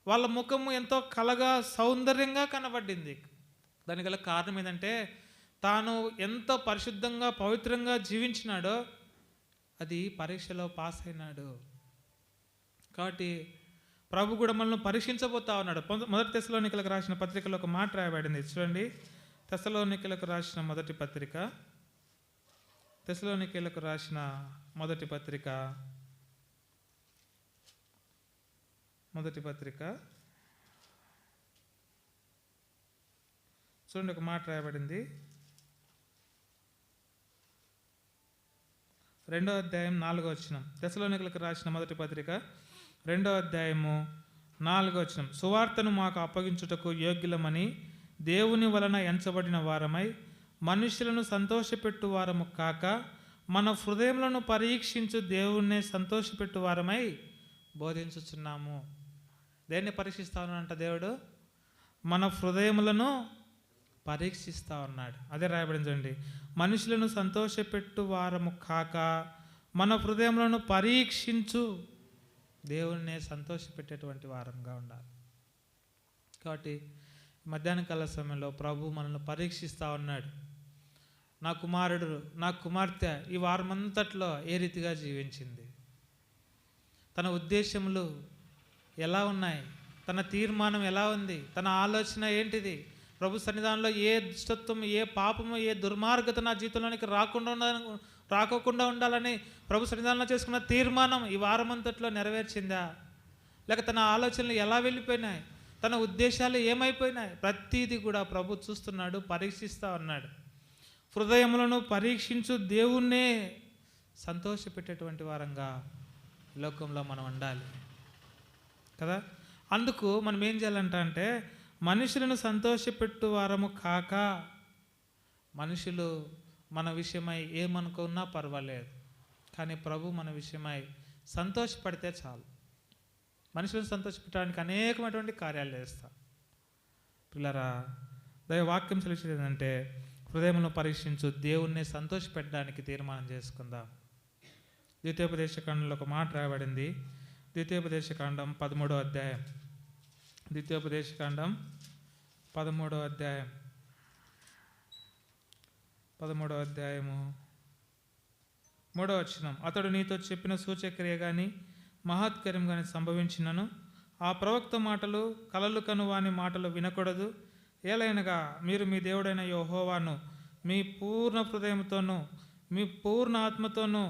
B: వాళ్ళ ముఖము ఎంతో కలగా సౌందర్యంగా కనబడింది. దానికి గల కారణం ఏంటంటే తాను ఎంతో పరిశుద్ధంగా పవిత్రంగా జీవించినాడో అది పరీక్షలో పాస్ అయినాడు. కాబట్టి ప్రభు కూడా మనల్ని పరీక్షించబోతా ఉన్నాడు. మొదటి తెస్సలోనికలకు రాసిన పత్రికలో ఒక మాట రాయబడింది చూడండి. తెస్సలోనికలకు రాసిన మొదటి పత్రిక 2వ చూడండి, ఒక మాట రాయబడింది. 2వ అధ్యాయం 4వ వచనం. తెస్సలోనికలకు రాసిన మొదటి పత్రిక 2వ అధ్యాయము 4వ వచనం. సువార్తను మాకు అప్పగించుటకు యోగ్యులమని దేవుని వలన ఎంచబడిన వారమై మనుషులను సంతోషపెట్టు వారము కాక మన హృదయములను పరీక్షించు దేవుణ్ణి సంతోషపెట్టు వారమై బోధించుచున్నాము. దేన్ని పరీక్షిస్తా ఉన్నాడంట దేవుడు? మన హృదయములను పరీక్షిస్తూ ఉన్నాడు. అదే రాయబడిందండి. మనుషులను సంతోషపెట్టు వారము కాక మన హృదయములను పరీక్షించు దేవుణ్ణి సంతోషపెట్టేటువంటి వారంగా ఉండాలి. కాబట్టి మధ్యాహ్న కాల సమయంలో ప్రభు మనల్ని పరీక్షిస్తూ ఉన్నాడు. నా కుమారుడు, నా కుమార్తె ఈ వారమంతట్లో ఏ రీతిగా జీవించింది, తన ఉద్దేశములు ఎలా ఉన్నాయి, తన తీర్మానం ఎలా ఉంది, తన ఆలోచన ఏంటిది, ప్రభు సన్నిధానంలో ఏ దుష్టత్వం, ఏ పాపము, ఏ దుర్మార్గత నా జీవితంలోనికి రాకోకుండా ఉండాలని ప్రభు సన్నిధానంలో చేసుకున్న తీర్మానం ఈ వారమంతట్లో నెరవేర్చిందా, లేక తన ఆలోచనలు ఎలా వెళ్ళిపోయినాయి, తన ఉద్దేశాలు ఏమైపోయినాయి, ప్రతీది కూడా ప్రభు చూస్తున్నాడు, పరీక్షిస్తూ ఉన్నాడు. హృదయములను పరీక్షించు దేవుణ్ణే సంతోషపెట్టేటువంటి వారంగా లోకంలో మనం ఉండాలి కదా. అందుకు మనం ఏం చేయాలంటే మనుషులను సంతోషపెట్టు వారము కాక, మనుషులు మన విషయమై ఏమనుకున్నా పర్వాలేదు, కానీ ప్రభు మన విషయమై సంతోషపడితే చాలు. మనుషులను సంతోషపెట్టడానికి అనేకమైనటువంటి కార్యాలు చేస్తాం. పిల్లరా, దైవ వాక్యం సెలవించేది ఏంటంటే హృదయమును పరీక్షించు, దేవుణ్ణి సంతోషపెట్టడానికి తీర్మానం చేసుకుందాం. ద్వితీయోపదేశకాండంలో ఒక మాట రాయబడింది. ద్వితీయోపదేశకాండం 13వ అధ్యాయం. ద్వితీయోపదేశకాండం 13వ అధ్యాయం 13వ అధ్యాయము 3వ వచనం. అతడు నీతో చెప్పిన సూచక్రియ కానీ మహత్కార్యం కానీ సంభవించినను ఆ ప్రవక్త మాటలు కలలు కను వాని మాటలు వినకూడదు. ఏలైనగా మీరు మీ దేవుడైన యెహోవాను మీ పూర్ణ హృదయంతోనూ మీ పూర్ణ ఆత్మతోనూ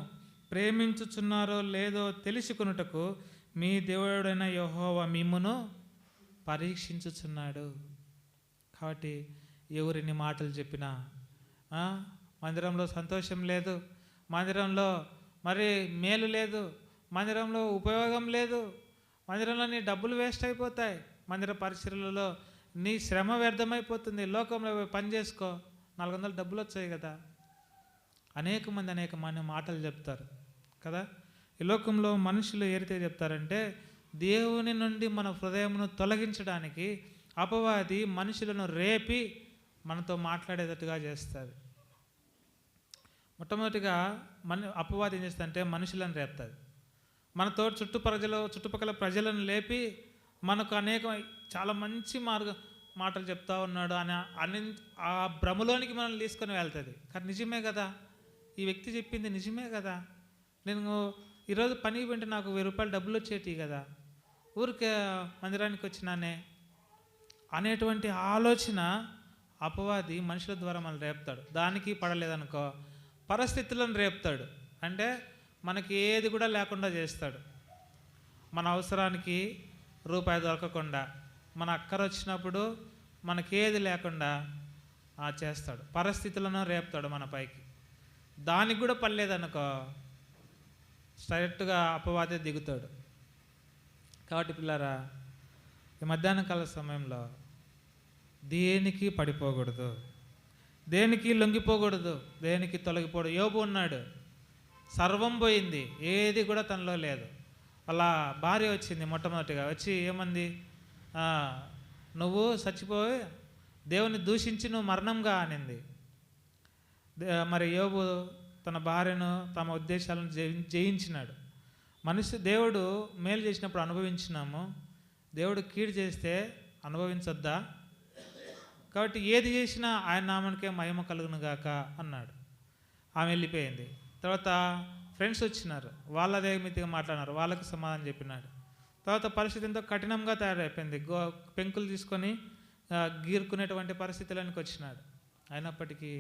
B: ప్రేమించుచున్నారో లేదో తెలుసుకొనుటకు మీ దేవుడైన యెహోవా మిమ్మును పరీక్షించుచున్నాడు. కాబట్టి ఎవరిని మాటలు చెప్పినా, మందిరంలో సంతోషం లేదు, మందిరంలో మరి మేలు లేదు, మందిరంలో ఉపయోగం లేదు, మందిరంలో నీ డబ్బులు వేస్ట్ అయిపోతాయి, మందిర పరిచర్యలలో నీ శ్రమ వ్యర్థమైపోతుంది, లోకంలో పని చేసుకో, 400 డబ్బులు వచ్చాయి కదా. అనేక మంది మాటలు చెప్తారు కదా. ఈ లోకంలో మనుషులు ఏరితే చెప్తారంటే దేవుని నుండి మన హృదయమును తొలగించడానికి అపవాది మనుషులను రేపి మనతో మాట్లాడేటట్టుగా చేస్తుంది. మొట్టమొదటిగా అపవాది ఏం చేస్తుందంటే మనుషులను రేపుతుంది. మనతో చుట్టుపక్కల ప్రజలను లేపి మనకు చాలా మంచి మాటలు చెప్తా ఉన్నాడు అని ఆ భ్రమలోనికి మనల్ని తీసుకొని వెళ్తుంది. కానీ నిజమే కదా, ఈ వ్యక్తి చెప్పింది నిజమే కదా, నేను ఈరోజు పనికి వెంటే నాకు 1000 రూపాయలు డబ్బులు వచ్చేటి కదా, ఊరికే మందిరానికి వచ్చినానే అనేటువంటి ఆలోచన అపవాది మనుషుల ద్వారా మనల్ని రేపుతాడు. దానికి పడలేదనుకో పరిస్థితులను రేపుతాడు. అంటే మనకి ఏది కూడా లేకుండా చేస్తాడు. మన అవసరానికి రూపాయి దొరకకుండా, మన అక్కర వచ్చినప్పుడు మనకేది లేకుండా చేస్తాడు. పరిస్థితులను రేపుతాడు మన పైకి. దానికి కూడా పడలేదనుకో స్ట్రైట్గా అపవాదే దిగుతాడు. కాబట్టి పిల్లారా, ఈ మధ్యాహ్న కాల సమయంలో దేనికి పడిపోకూడదు, దేనికి లొంగిపోకూడదు, దేనికి తొలగిపోకూడదు. యోబు ఉన్నాడు, సర్వం పోయింది, ఏది కూడా తనలో లేదు. అలా భార్య వచ్చింది, మొట్టమొదటిగా వచ్చి ఏమంది, నువ్వు చచ్చిపోయి దేవుని దూషించి నువ్వు మరణంగా అనింది. మరి యోబు తన భార్యను తమ ఉద్దేశాలను జయించినాడు. దేవుడు మేలు చేసినప్పుడు అనుభవించినాము, దేవుడు కీడు చేస్తే అనుభవించొద్దా? కాబట్టి ఏది చేసినా ఆయన నామానికే మహిమ కలుగును గాక అన్నాడు. ఆమె వెళ్ళిపోయింది. తర్వాత ఫ్రెండ్స్ వచ్చినారు, వాళ్ళదే మితిగా మాట్లాడినారు, వాళ్ళకి సమాధానం చెప్పినాడు. తర్వాత పరిస్థితి ఎంతో కఠినంగా తయారైపోయింది. పెంకులు తీసుకొని గీరుకునేటువంటి పరిస్థితులకు వచ్చినాడు. అయినప్పటికీ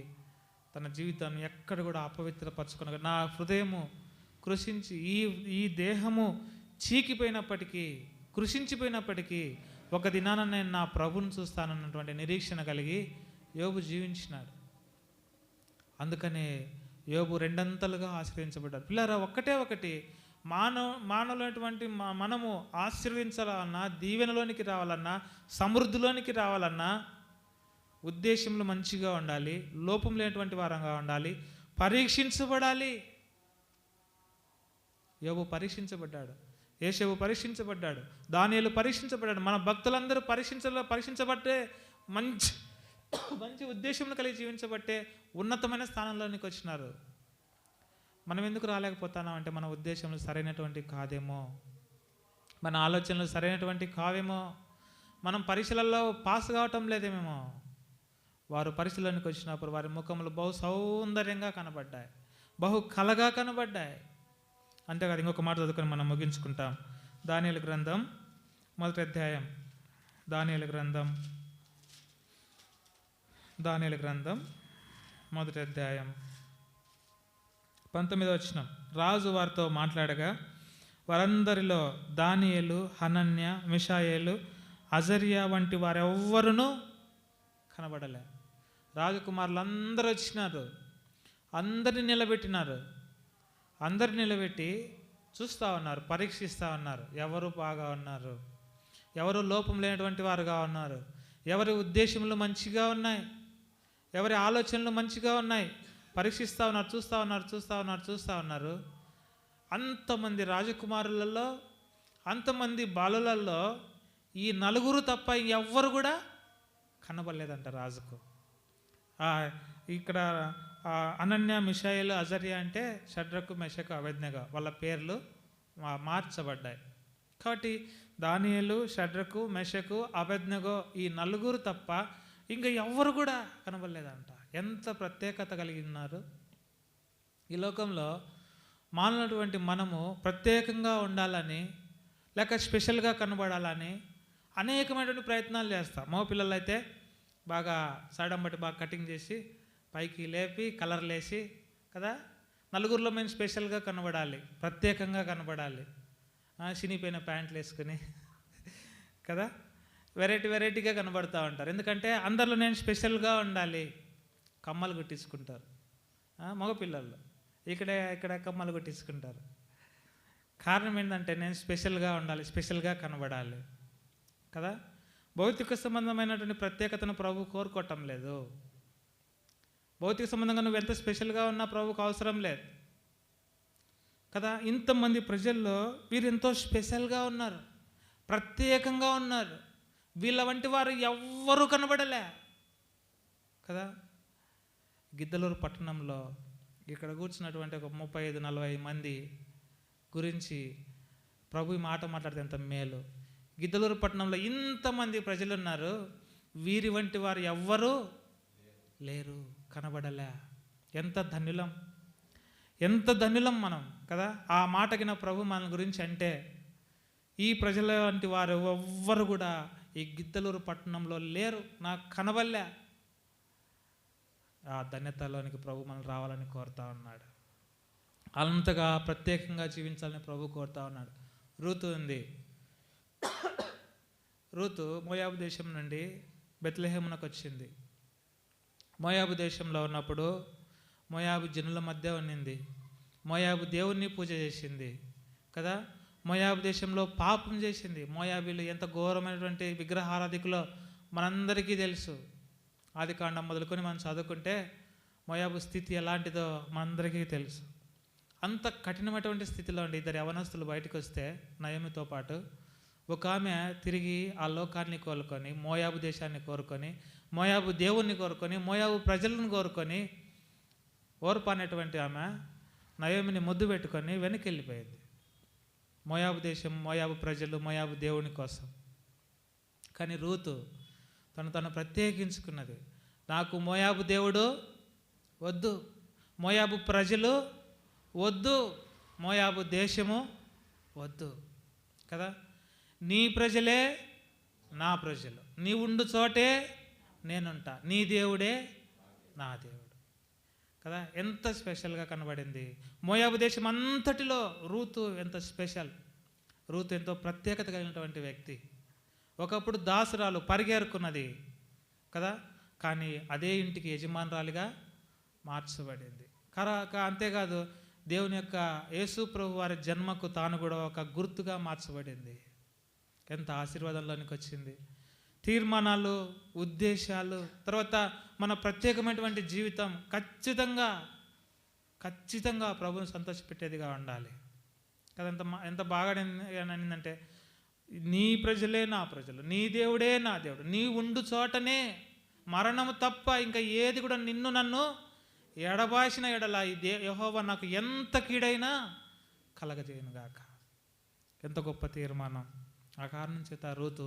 B: తన జీవితాన్ని ఎక్కడ కూడా అపవిత్రపరచుకున్న, నా హృదయము కృషించి ఈ దేహము చీకిపోయినప్పటికీ, కృషించిపోయినప్పటికీ ఒక దినాన నేను నా ప్రభువును చూస్తానన్నటువంటి నిరీక్షణ కలిగి యోబు జీవించినాడు. అందుకనే యోబు 2 ఆశ్రయించబడ్డాడు. పిల్లరా, ఒకటి మానవులైనటువంటి మనము ఆశీర్వదించాలన్నా, దీవెనలోనికి రావాలన్నా, సమృద్ధిలోనికి రావాలన్నా ఉద్దేశంలో మంచిగా ఉండాలి, లోపం లేనటువంటి వారంగా ఉండాలి, పరీక్షించబడాలి. యోబు పరీక్షించబడ్డాడు, యేషోబు పరీక్షించబడ్డాడు, దానియేలు పరీక్షించబడ్డాడు. మన భక్తులందరూ పరీక్షించబట్టే మంచి ఉద్దేశంలో కలిగి జీవించబట్టే ఉన్నతమైన స్థానంలోనికి వచ్చినారు. మనం ఎందుకు రాలేకపోతున్నాం అంటే మన ఉద్దేశంలో సరైనటువంటి కాదేమో, మన ఆలోచనలు సరైనటువంటి కావేమో, మనం పరీక్షలలో పాస్ కావటం లేదేమేమో. వారు పరీక్షలోనికి వచ్చినప్పుడు వారి ముఖములు బహు సౌందర్యంగా కనబడ్డాయి, బహు కలగా కనబడ్డాయి. అంతేకాదు, ఇంకొక మాట చదువుకొని మనం ముగించుకుంటాం. దానియేలు గ్రంథం 1వ అధ్యాయం. దానియేలు గ్రంథం 1వ అధ్యాయం 19వ వచనం. రాజు వారితో మాట్లాడగా వారందరిలో దానియేలు, హనన్య, మిషాయేలు, అజర్యా వంటి వారెవ్వరునూ కనబడలే. రాజకుమారులు అందరూ వచ్చినారు, అందరిని నిలబెట్టినారు. అందరు నిలబెట్టి చూస్తూ ఉన్నారు, పరీక్షిస్తూ ఉన్నారు. ఎవరు బాగా ఉన్నారు, ఎవరు లోపం లేనటువంటి వారుగా ఉన్నారు, ఎవరి ఉద్దేశములు మంచిగా ఉన్నాయి, ఎవరి ఆలోచనలు మంచిగా ఉన్నాయి, పరీక్షిస్తూ ఉన్నారు, చూస్తూ ఉన్నారు. అంతమంది రాజకుమారులలో, అంతమంది బాలులలో ఈ 4 తప్ప ఎవ్వరు కూడా కనబడలేదంట రాజుకు. ఇక్కడ అనన్య, మిషాయేలు, అజర్యా అంటే షడ్రకు, మెషకు, అబేద్నెగో వాళ్ళ పేర్లు మార్చబడ్డాయి. కాబట్టి దానియేలు, షడ్రకు, మెషకు, అబేద్నెగో ఈ నలుగురు తప్ప ఇంకా ఎవ్వరు కూడా కనబడలేదంట. ఎంత ప్రత్యేకత కలిగి ఉన్నారు. ఈ లోకంలో మానవునటువంటి మనము ప్రత్యేకంగా ఉండాలని లేక స్పెషల్గా కనబడాలని అనేకమైనటువంటి ప్రయత్నాలు చేస్తాం. మగ పిల్లలు అయితే బాగా సైడం బట్టి బాగా కటింగ్ చేసి పైకి లేపి కలర్లు వేసి కదా, నలుగురిలో మేము స్పెషల్గా కనబడాలి, ప్రత్యేకంగా కనబడాలి. చినిపోయిన ప్యాంట్లు వేసుకుని కదా వెరైటీగా కనబడుతూ ఉంటారు. ఎందుకంటే అందరిలో నేను స్పెషల్గా ఉండాలి. కమ్మలు కుట్టించుకుంటారు మగపిల్లలు, ఇక్కడ కమ్మలు కుట్టించుకుంటారు. కారణం ఏంటంటే నేను స్పెషల్గా ఉండాలి, స్పెషల్గా కనబడాలి కదా. భౌతిక సంబంధమైనటువంటి ప్రత్యేకతను ప్రభు కోరుకోవటం లేదు. భౌతిక సంబంధంగా నువ్వు ఎంత స్పెషల్గా ఉన్నా ప్రభుకు అవసరం లేదు కదా. ఇంతమంది ప్రజల్లో వీరు ఎంతో స్పెషల్గా ఉన్నారు, ప్రత్యేకంగా ఉన్నారు. వీళ్ళ వంటి వారు ఎవ్వరూ కనబడలే కదా. గిద్దలూరు పట్టణంలో ఇక్కడ కూర్చున్నటువంటి ఒక 35-40 మంది గురించి ప్రభు ఈ మాట మాట్లాడితే ఎంత మేలు. గిద్దలూరు పట్టణంలో ఇంతమంది ప్రజలు ఉన్నారు, వీరి వంటి వారు ఎవ్వరూ లేరు, కనబడలే. ఎంత ధన్యులం మనం కదా. ఆ మాటకి నా ప్రభు మన గురించి అంటే ఈ ప్రజల వంటి వారు ఎవ్వరు కూడా ఈ గిద్దలూరు పట్టణంలో లేరు, నాకు కనబడలే. ఆ ధన్యతలోనికి ప్రభు మనం రావాలని కోరుతా ఉన్నాడు. అంతగా ప్రత్యేకంగా జీవించాలని ప్రభు కోరుతా ఉన్నాడు. రూతు ఉంది. రూతు మోయాబు దేశం నుండి బెత్లెహేమునకు వచ్చింది. మోయాబు దేశంలో ఉన్నప్పుడు మోయాబు జనుల మధ్య ఉన్నింది. మోయాబు దేవుణ్ణి పూజ చేసింది కదా. మోయాబు దేశంలో పాపం చేసింది. మోయాబీలు ఎంత ఘోరమైనటువంటి విగ్రహారాధికులో మనందరికీ తెలుసు. ఆదికాండం మొదలుకొని మనం చదువుకుంటే మోయాబు స్థితి ఎలాంటిదో మనందరికీ తెలుసు. అంత కఠినమైనటువంటి స్థితిలో ఉండి 2 యవనస్తులు బయటకు వస్తే నయోమితో పాటు ఒక ఆమె తిరిగి ఆ లోకాన్ని కోరుకొని, మోయాబు దేశాన్ని కోరుకొని, మోయాబు దేవుణ్ణి కోరుకొని, మోయాబు ప్రజలను కోరుకొని, ఓర్ప అనేటువంటి ఆమె నయోమిని ముద్దు పెట్టుకొని వెనక్కి వెళ్ళిపోయింది. మోయాబు దేశం, మోయాబు ప్రజలు, మోయాబు దేవుని కోసం. కానీ రూతు తను ప్రత్యేకించుకున్నది. నాకు మోయాబు దేవుడు వద్దు, మోయాబు ప్రజలు వద్దు, మోయాబు దేశము వద్దు కదా. నీ ప్రజలే నా ప్రజలు, నీ ఉండు చోటే నేనుంటా, నీ దేవుడే నా దేవుడు కదా. ఎంత స్పెషల్గా కనబడింది. మోయాబు దేశం అంతటిలో రూతు ఎంత స్పెషల్. రూతు ఎంతో ప్రత్యేకత కలిగినటువంటి వ్యక్తి. ఒకప్పుడు దాసురాలు పరిగెరుకున్నది కదా, కానీ అదే ఇంటికి యజమానురాలిగా మార్చబడింది. అంతేకాదు, దేవుని యొక్క యేసు ప్రభు వారి జన్మకు తాను కూడా ఒక గుర్తుగా మార్చబడింది. ఎంత ఆశీర్వాదంలోనికి వచ్చింది. తీర్మానాలు, ఉద్దేశాలు, తర్వాత మన ప్రత్యేకమైనటువంటి జీవితం ఖచ్చితంగా ప్రభువుని సంతోషపెట్టేదిగా ఉండాలి కదా. ఎంత బాగా అనిందంటే, నీ ప్రజలే నా ప్రజలు, నీ దేవుడే నా దేవుడు, నీ ఉండు చోటనే మరణము తప్ప ఇంకా ఏది కూడా నన్ను ఎడబాసిన ఎడల యెహోవా నాకు ఎంత కీడైనా కలగజేయునుగాక. ఎంత గొప్ప తీర్మానం. ఆ కారణం చేత రూతు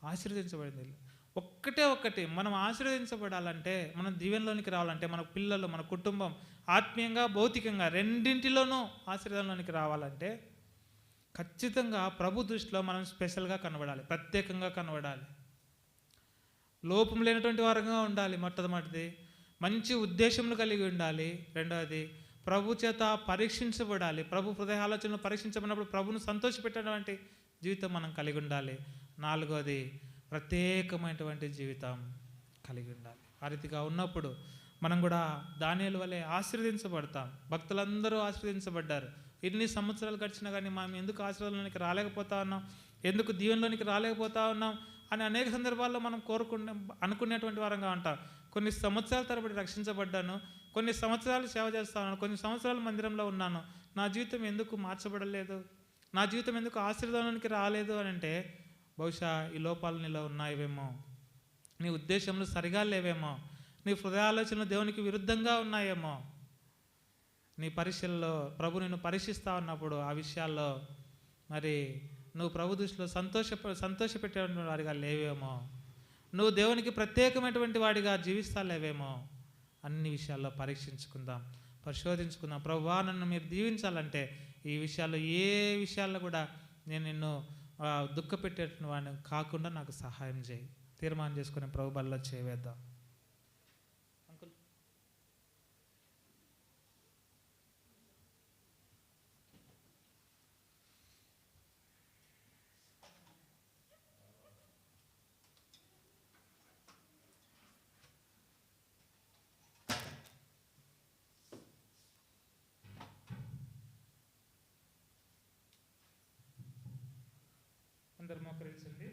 B: ఆశీర్వదించబడింది. ఒక్కటి మనం ఆశీర్వదించబడాలంటే, మనం దీవెనలోనికి రావాలంటే, మన పిల్లలు, మన కుటుంబం ఆత్మీయంగా, భౌతికంగా రెండింటిలోనూ ఆశీర్వాదంలోనికి రావాలంటే ఖచ్చితంగా ప్రభు దృష్టిలో మనం స్పెషల్గా కనబడాలి, ప్రత్యేకంగా కనబడాలి, లోపం లేనటువంటి వారంగా ఉండాలి. మొట్టమొదటిది మంచి ఉద్దేశములు కలిగి ఉండాలి. రెండవది ప్రభు చేత పరీక్షించబడాలి. ప్రభు హృదయ ఆలోచనలు పరీక్షించబడినప్పుడు ప్రభును సంతోషపెట్టేటువంటి జీవితం మనం కలిగి ఉండాలి. నాలుగవది ప్రత్యేకమైనటువంటి జీవితం కలిగి ఉండాలి. ఆ రీతిగా ఉన్నప్పుడు మనం కూడా దానియేలు వలె ఆశీర్వదించబడతాం. భక్తులందరూ ఆశీర్వదించబడ్డారు. ఎన్ని సంవత్సరాలు గడిచినా కానీ మనం ఎందుకు ఆశీర్వాదంలోనికి రాలేకపోతా ఉన్నాం, ఎందుకు దీవెనలోనికి రాలేకపోతా ఉన్నాం అని అనేక సందర్భాల్లో మనం అనుకునేటువంటి వారంగా ఉంటాం. కొన్ని సంవత్సరాల తరబడి రక్షించబడ్డాను, కొన్ని సంవత్సరాలు సేవ చేస్తాను, కొన్ని సంవత్సరాలు మందిరంలో ఉన్నాను, నా జీవితం ఎందుకు మార్చబడలేదు, నా జీవితం ఎందుకు ఆశీర్వాదంలోనికి రాలేదు అని అంటే బహుశా ఈ లోపాలు నీలో ఉన్నాయేమో, నీ ఉద్దేశంలో సరిగా లేవేమో, నీ హృదయాలోచనలు దేవునికి విరుద్ధంగా ఉన్నాయేమో. నీ పరీక్షల్లో ప్రభు నిన్ను పరీక్షిస్తా ఉన్నప్పుడు ఆ విషయాల్లో మరి నువ్వు ప్రభు దృష్టిలో సంతోషపెట్టేటువంటి వాడిగా లేవేమో, నువ్వు దేవునికి ప్రత్యేకమైనటువంటి వాడిగా జీవిస్తా లేవేమో. అన్ని విషయాల్లో పరీక్షించుకుందాం, పరిశోధించుకుందాం. ప్రభువా, నన్ను మీరు దీవించాలంటే ఈ విషయాల్లో ఏ విషయాల్లో కూడా నేను నిన్ను దుఃఖపెట్టేటువంటి వాడిని కాకుండా నాకు సహాయం చేయి. తీర్మానం చేసుకుని ప్రభు బల్లో చేయవేద్దాం. అందరు మోకరించండి.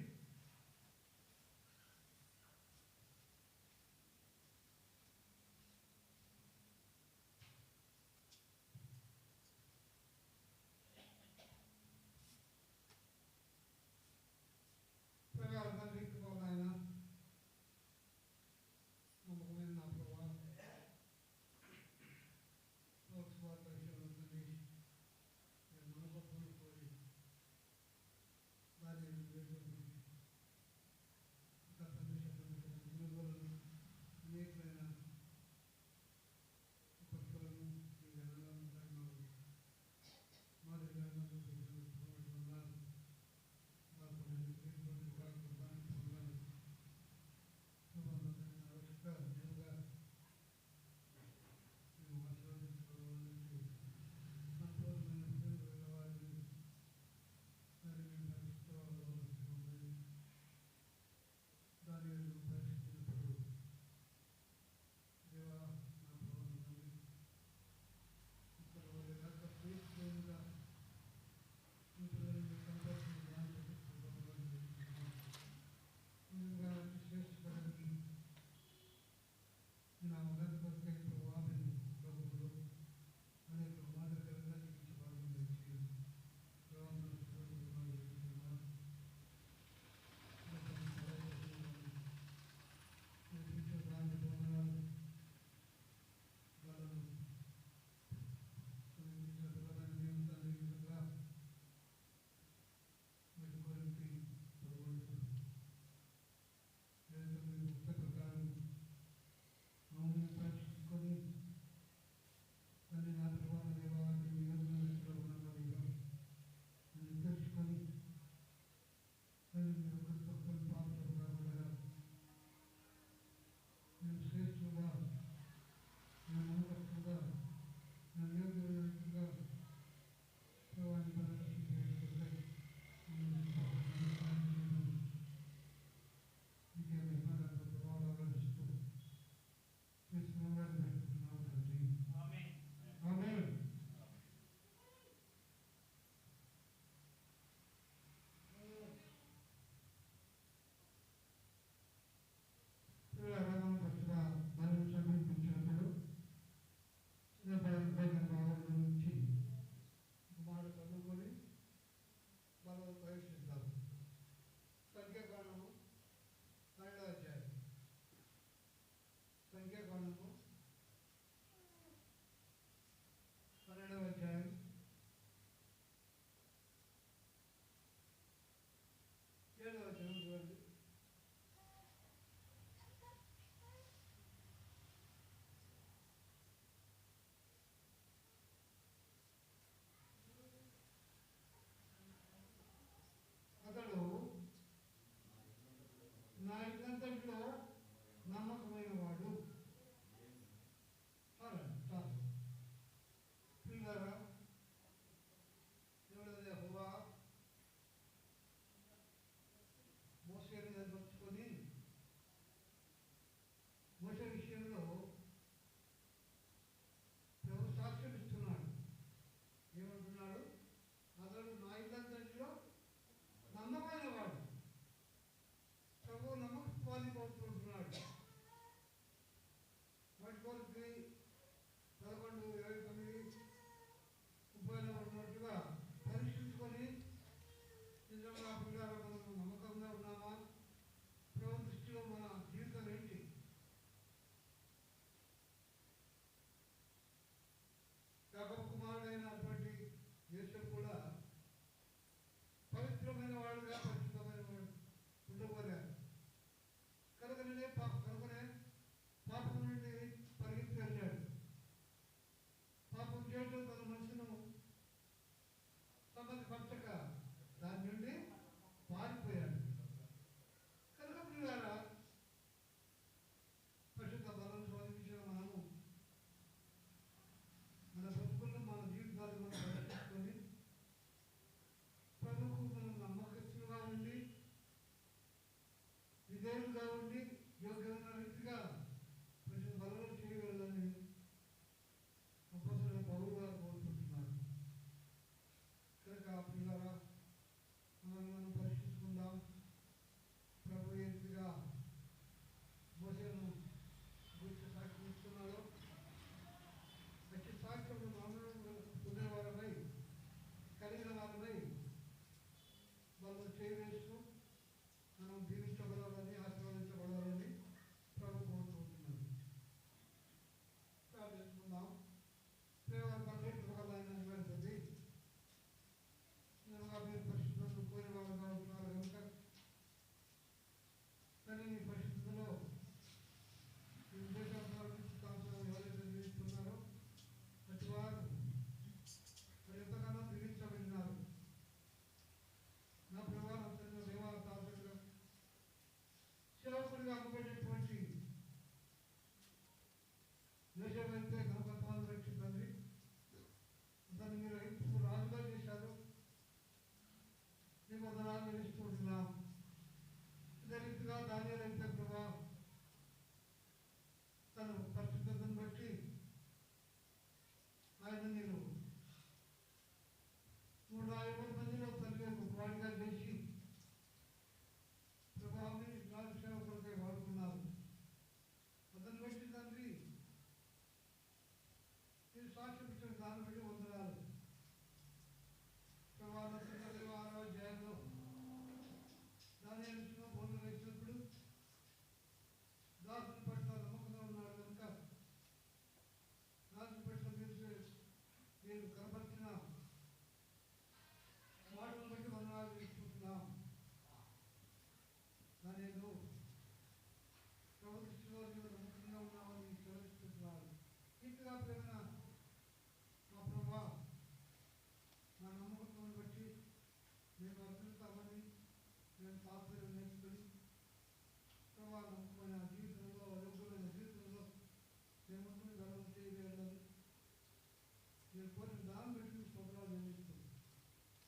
C: మీరు కోరిన దాన్ని బట్టి స్తోత్రాలు చెల్లిస్తూ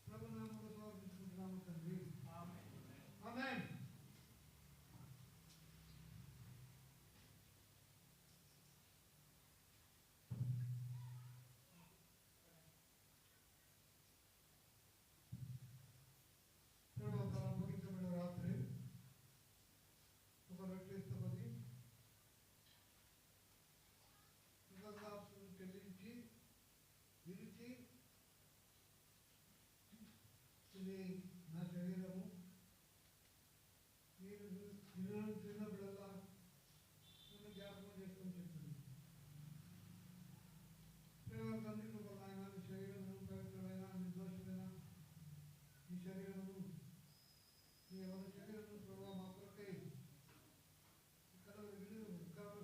C: ప్రభు నామములో సమర్పించుకుంటున్నాము తండ్రి. ఆమేన్. ముగించబడిన రాత్రి ఒక రొట్టె ఎత్తబడి కృతజ్ఞతాస్తుతులు చెల్లించి విరిచి, ఇది నా శరీరము, మీరు తిన్నప్పుడల్లా నన్ను జ్ఞాపకం చేసుకొని చెప్తుంది. ప్రేమ తండ్రి కృప నాయన, మీ శరీరము పవిత్రమైన నిర్దోషమైన ఈ శరీరము, మీ ఎవరి శరీరము ప్రభావ మా కొరకై ఇక్కడ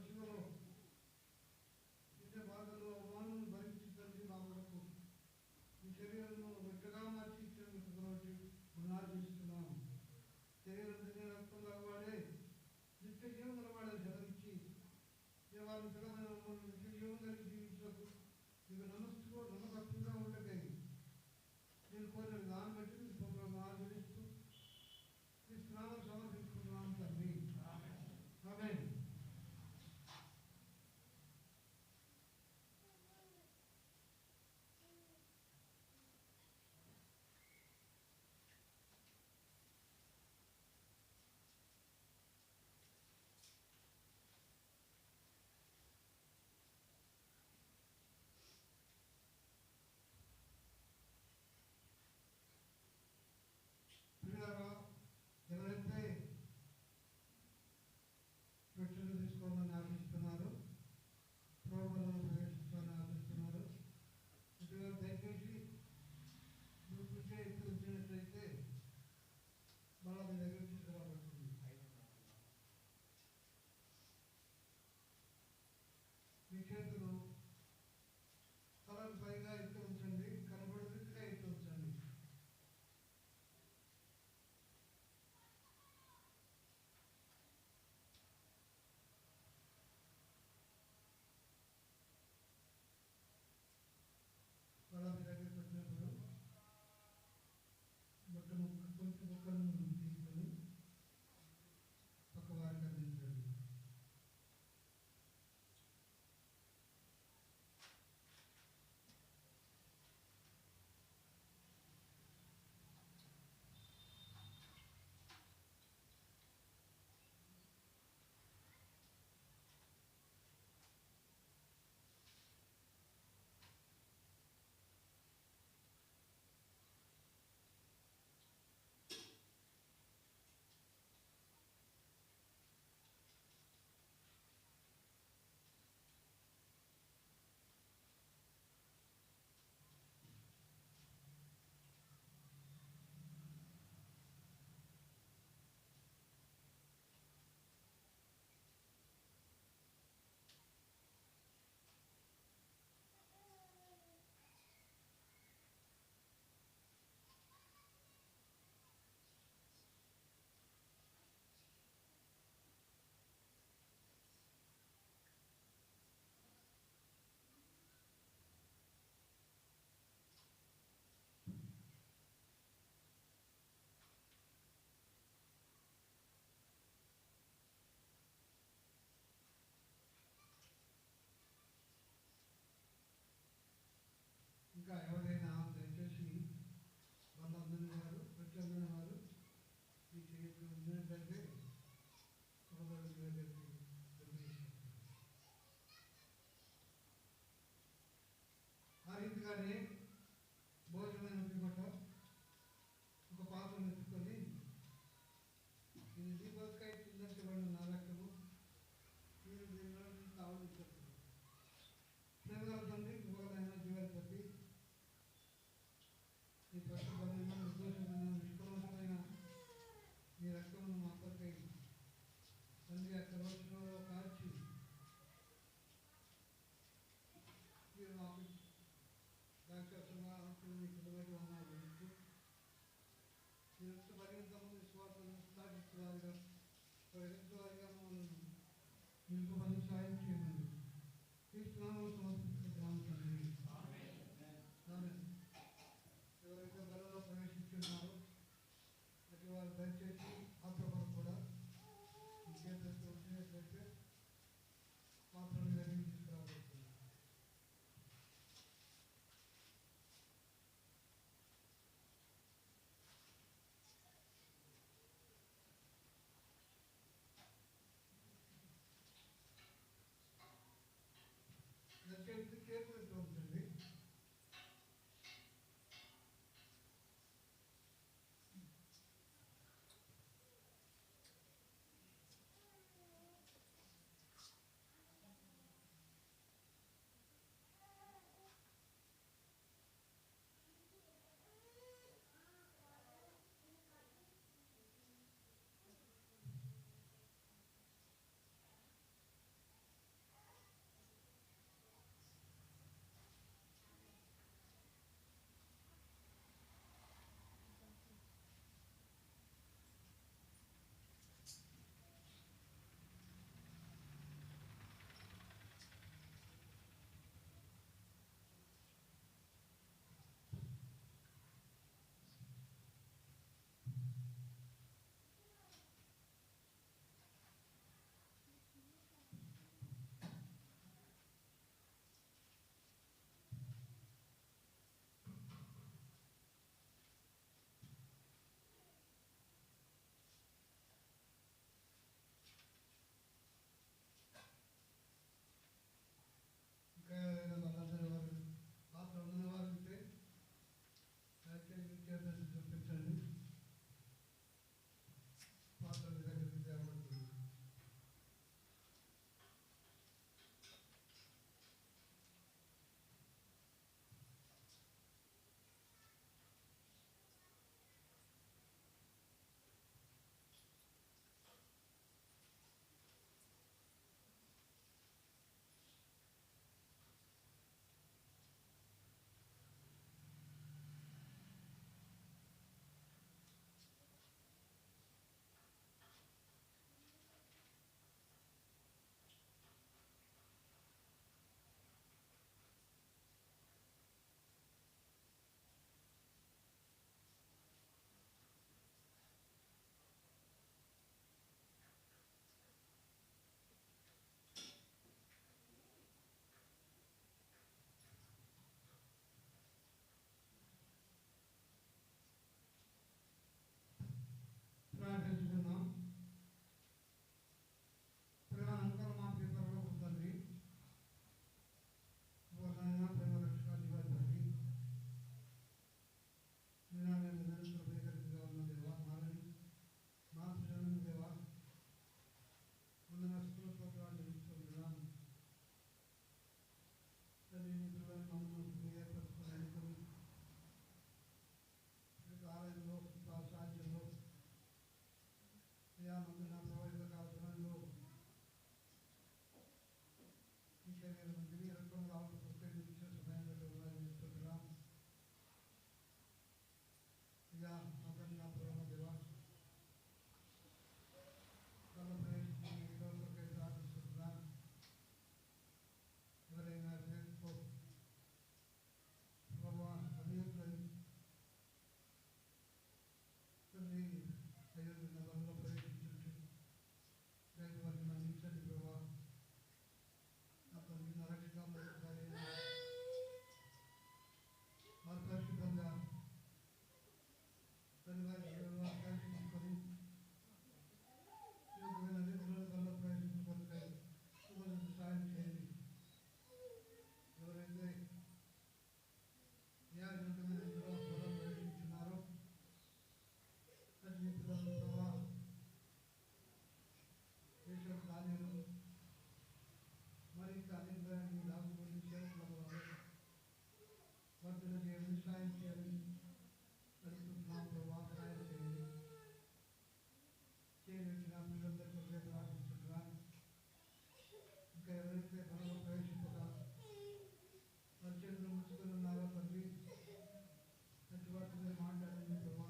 C: శివలో ఎన్నో బాధలు అవమానాలను భరించి తండ్రి మా కొరకు ఈ శరీరంలో వెట్టగా మార్చి ఇచ్చినందుకు కాబట్టి గుణాలు చేస్తున్నాము. శరీరం తినే రక్తం గలవాడే నిత్య జీవం గలవాడే సెలవిచ్చి దేవాన్ని పిల్లమైన మమ్మల్ని నిత్య జీవం కలిగి జీవించకు మీకు నమ్మకత్వంగా ఉండకై నేను కోరిన దాన్ని బట్టి మీకు ప్రోగ్రాం ఆచరిస్తూ ఈ స్నానం సమర్పించుకుంటున్నాను తండ్రి. ఆమేన్. ప్రియులారా, ఎవరైతే రొట్టెలు తీసుకోవాలని ఆశిస్తున్నారు, ప్రోగ్రాంలో ప్రవేశించాలని ఆశిస్తున్నారు, ఇటుగా దయచేసి కూర్చే ఎత్తు ఉంచినట్లయితే మళ్ళా మీ దగ్గర తీసుకురాబడుతుంది. మీ చేతులు తలకు పైగా ఎత్తు ఉంచండి, కనబడి రీతిగా ఎత్తు ఉంచండి. మళ్ళా మీ దగ్గరికి వచ్చినప్పుడు కొంచెం ముక్కలను తీసుకొని పక్క వారికి అందించండి. ఇంకా ఎవరైనా దయచేసి వాళ్ళు అందని వారు, రొట్టె అందని వారు ఈ చేతులు ఉంచినట్లయితే సోదరుడు మీ దగ్గరికి ఆ రీతిగానే భోజనమైన పిమ్మట ఒక పాత్రను ఎత్తుకొని, ఇది దీపకాయ చిందించబడిన నా రక్తము, మీరు దీనిలో తావనిచ్చారు. ప్రేమగల తండ్రి, కృపగలైన జీవాధిపతి, ఈ పరిశుద్ధమైన నిర్దోషమైన నిష్కల్మషమైన మీ రక్తమును మా కొరకై తండ్రి ఆ కల్వశిలో కార్చి మీరు మాకు దాక్షసంగా మీ కుటుంబానికి వందనాలు తెలుస్తూ మీ రక్త పర్యంతము విశ్వాసాలను స్థాపించేవారిగా ప్రకటించేవారిగా మమ్మల్ని నిలుపుకొని సాయం చేయమని ఈ స్నామంలో సమర్పించుకుంటున్నాము తండ్రి. సహాయం చేయాలని అడుగుతున్నాం ప్రభా. సహాయం చేయండి. చేయవచ్చిన పిల్లలందరి కొరకే ప్రార్థిస్తున్నాను. ఇంకా ఎవరైతే మనలో ప్రవేశింపక పరిచయంలో ముంచుకొని ఉన్నారో తండ్రి, ప్రతి వాటితో మీరు మాట్లాడండి ప్రభా.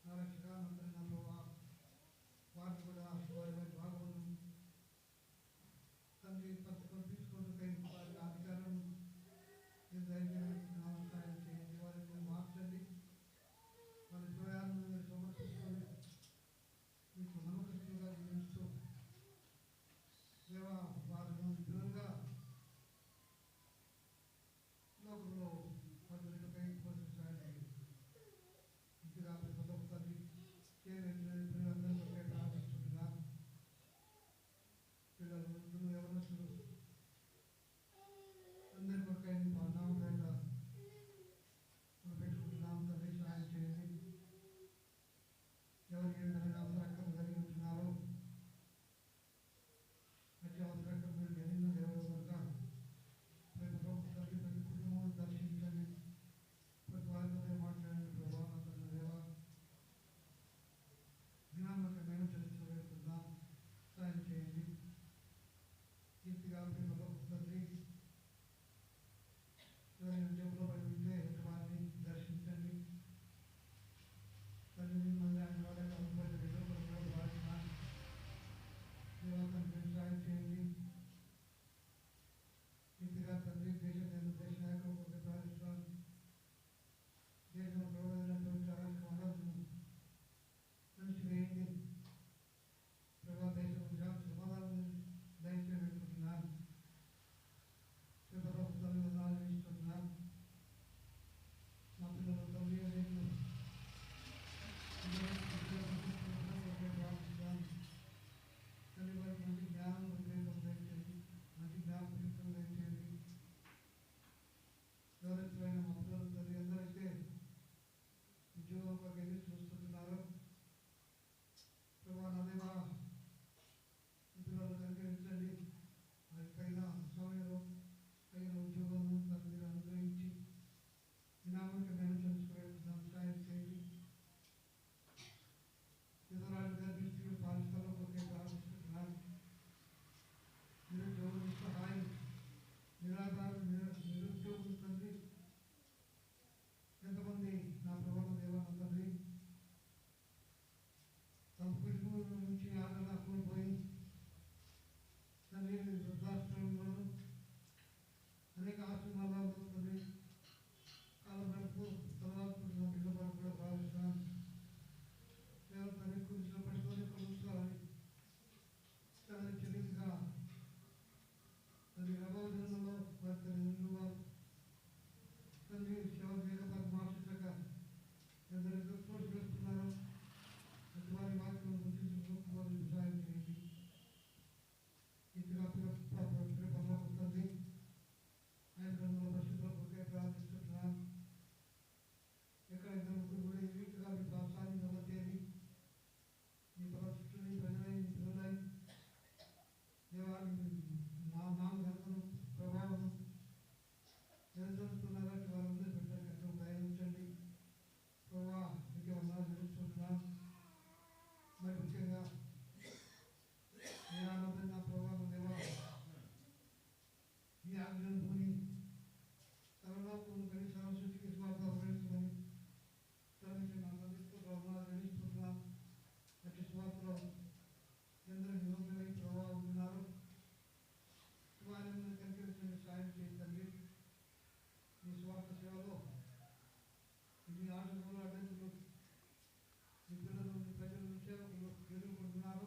C: నా రక్షగా నందరి నా ప్రభా, వారిని కూడా వారి వారి భాగమును తండ్రి తీసుకుంటూ వారి అధికారం మీరు దయచేస్తున్నాము. సహాయం చేయండి. వారిని మీరు మార్చండి. వారి ప్రయాణం మీరు సమర్పిస్తుంది మీకు నమ్మకస్తులుగా జీవిస్తూ దేవా వారిని దూరంగా లోకంలో పదులకై పోషించాలి. ఇంటిగా ప్రతి పిల్లలందరికీ ప్రార్థిస్తున్నాను. పిల్లలు వృద్ధులు యవనస్తులు అందరి కొరకై నామం పేట పెట్టుకుంటున్నాం. తండ్రి సహాయం చేయండి. ఎవరు ఏ విధమైన అవసరం కలిగి ఉంటున్నారో ప్రతి అవసరం మీరు ఎన్నో దేవత ప్రతి తండ్రి ప్రతి కుటుంబం దర్శించండి. ప్రతి వారితో మాట్లాడండి ప్రభావ. తండ్రి దేవ జ్ఞానాలకు మేము తెలుసుకోగలుగుతున్నాం. సహాయం చేయండి. కీర్తిగా తండ్రి ఎవరైనా ఉద్యోగంలో పడి ఉంటే వారిని దర్శించండి. తండ్రి మిమ్మల్ని ఆయన వాళ్ళకి అనుభవం భావిస్తున్నాను. తండ్రి సహాయం చేయండి. కీర్తిగా తండ్రి దేశ నాయకులు కొరకు ప్రార్థిస్తున్నాను. దేశంలో ప్రబలమైనటువంటి అరాచక వనరులను అణిచివేయండి. ప్రభా దేశంలో శాంతి సమాధానం దయచేయబెట్టుకుంటున్నాను. ప్రభుత్వాన్ని నిర్ణయిస్తున్నాను. మా పిల్లలు తండ్రి ప్రార్థిస్తున్నాను. తండ్రి వారికి మంచి జ్ఞానం వివేకం దయచేయండి. మంచి జ్ఞాపకం దయచేయండి. ఎవరైనా మా పిల్లలు తండ్రి ఎందరైతే ఉద్యోగం కొరకు ఎదురు చూస్తున్నారో ప్రభా నదేవా ఈ పిల్లలు కనికరించండి. వారి పైన సమయంలో తగిన ఉద్యోగం తను మీరు అనుగ్రహించి ఈ నామానికి మేము తెలుసుకోగలుగుతున్నాం. సహాయం చేయండి. విధురాలు గర్భిస్తూ పాలిస్తాలో కొరకే ప్రారంభిస్తున్నాను. నిరుద్యోగుల సహాయం నిరాధారం నిరుద్యోగులు తండ్రి ఎంతమంది నా ప్రభావం దేవా తండ్రి తమ కుటుంబం నుంచి ఆదరణ కోల్పోయి తండ్రి వృద్ధాశ్రమంలో అనేక ఆశ్రమాలలో తండ్రి కాలం గడుపు తర్వాత నా బిడ్డ వరకు కూడా భావిస్తున్నాను. దేవుడు తండ్రి కూర్చున్న పట్టుకొని కొలుసుకోవాలి. తండ్రి చెల్లిగా తండ్రి రభోజనంలో వారి తల్లిదండ్రులు వారు తండ్రి సేవ చేయక మార్చక ఎందరైతే తోడు చేస్తున్నారు. ప్రతి వారి వాక్యం గుర్తించి వారిని సహాయం చేయండి. ఇంటిగా పరలోకపు తండ్రి ఆయన గ్రంథంలో పరిశుద్ధుల కొరకే ప్రార్థిస్తున్నాను. ఎక్కడ ఇద్దరు కూడా ఈ రీతిగా మీ ప్రాంతాన్ని నిలబెట్టేది మీ పరిస్థితులు ప్రజలై మీ పిల్లలై దేవాన్ని నా నామఘనతను ప్రభావం నిలబెడుతున్నారంటే వారందరూ పెట్టడానికి ఎంతో ప్రయాణించండి. ప్రభావ మీకే వందనాలు తెలుస్తున్నాను. మరి ముఖ్యంగా నేను ఆనందం నా ప్రభావం దేవా మీ ఆజ్ఞను పోని సర్వలోకం కలిసి సర్వసృష్టికి స్వార్థ ప్రవేశమని తరలించిన అందరితో ప్రభావాలు గణిస్తున్నాను. అట్టి స్వార్థలో ఎందరూ నిమగ్నమై ప్రభావం ఉన్నారు. వారిని కనికరించండి. సాయం చేయండి. మీ స్వార్థ సేవలో మీ ఆటంకులు అడ్డంకులు మీ పిల్లలు మీ ప్రజలు సేవకులు ఎదుర్కొంటున్నారు.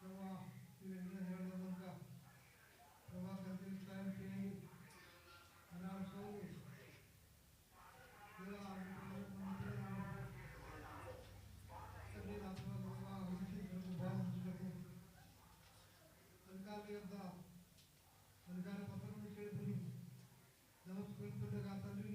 C: ప్రభా మీరు ఎన్నో కనుక ప్రభా కనికరించి సాయం చేయండి. అనాడు సౌలు అధికార పత్రం చేరుకుని నమస్కరిస్తుండగా తండ్రి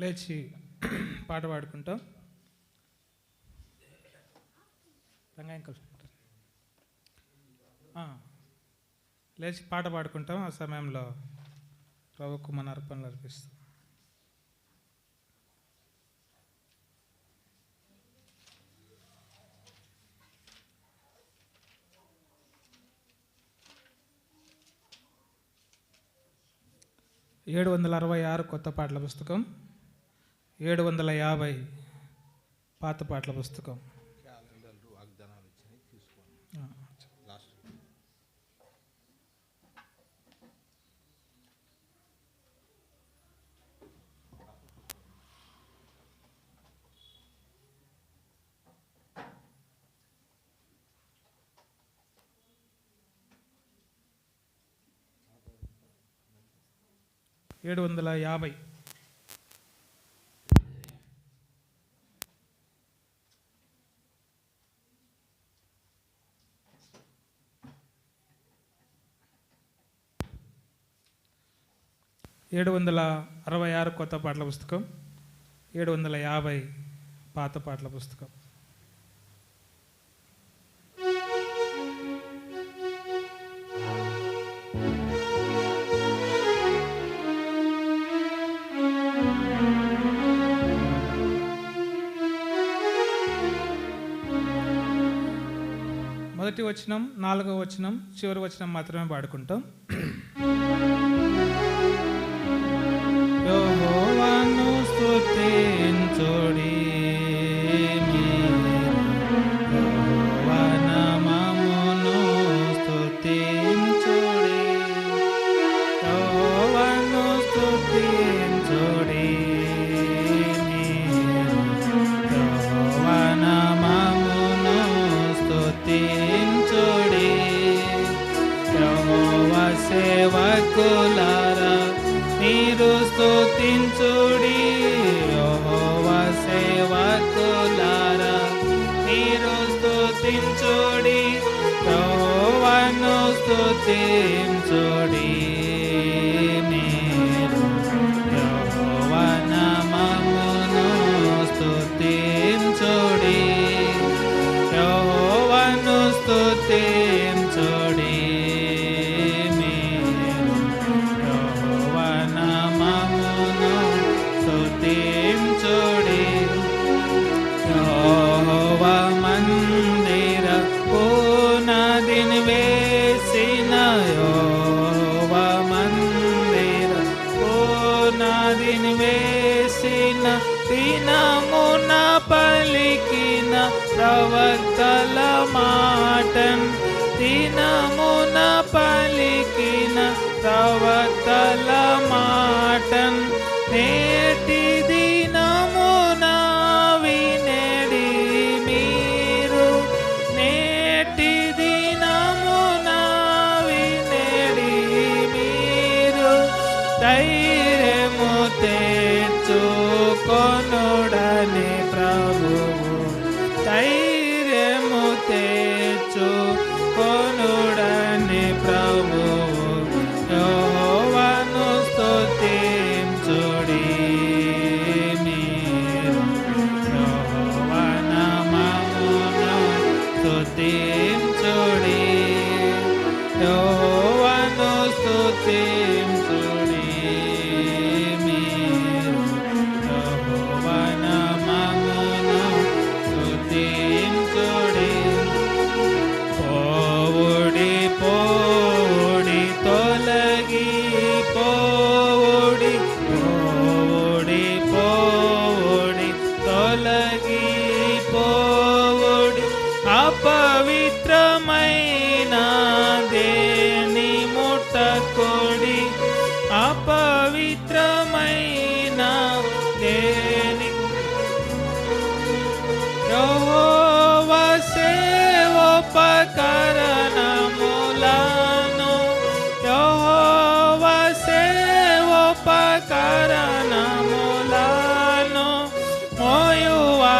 B: లేచి పాట పాడుకుంటాం. లేచి పాట పాడుకుంటాం. ఆ సమయంలో ప్రభువుకు మన అర్పణలు అర్పిస్తాం. ఏడు 766 కొత్త పాటల పుస్తకం, 750 పాత పాటల పుస్తకం. ఏడు 750 766 కొత్త పాటల పుస్తకం, 750 పాత పాటల పుస్తకం. మొదటి వచనం, 4వ వచనం, చివరి వచనం మాత్రమే పాడుకుంటాం. యెహోవాను స్తుతించుడి, యెహోవా నామమును స్తుతించుడి, యెహోవాను స్తుతించుడి, యెహోవా నామమును స్తుతించుడి, యెహోవా సేవకులారా మీరు స్తుతించుడి, యెహోవా సేవకులారా మీరు స్తుతించుడి, యెహోవాను స్తుతించుడి, మీరు యెహోవా నామమును స్తుతించుడి, యెహోవాను స్తుతించుడి, యెహోవా మందిర పునాదిని వేసిన, యెహోవా మందిర పునాదిని వేసిన, దినమున పలికిన ప్రవక్తల మాటన్, దినమున పలికిన ప్రవక్తల మాటన్, నేటి దినమున వినెడి మీరు, నేటి దినమున వినెడి మీరు, ధైర్యము తెచ్చుకొనుడని ప్రభువు, ధైర్యము తెచ్చుకొనుడని ప్రభువు, యెహోవాను స్తుతించుడి, మీరు యెహోవా నామమును స్తుతించుడి, యెహోవాను స్తుతించుడి, మీరు యెహోవా నామమును స్తుతించుడి. పోవుడి పోవుడి తొలగి పోవుడి, పోవుడి పోవుడి తొలగి పోవుడి, అపవిత్రమైన దేని ముట్టకుడి, అపవిత్రమైన దేని, యెహోవా సేవోపకరణములను, యెహోవా సేవోపకరణములను మోయువారలగు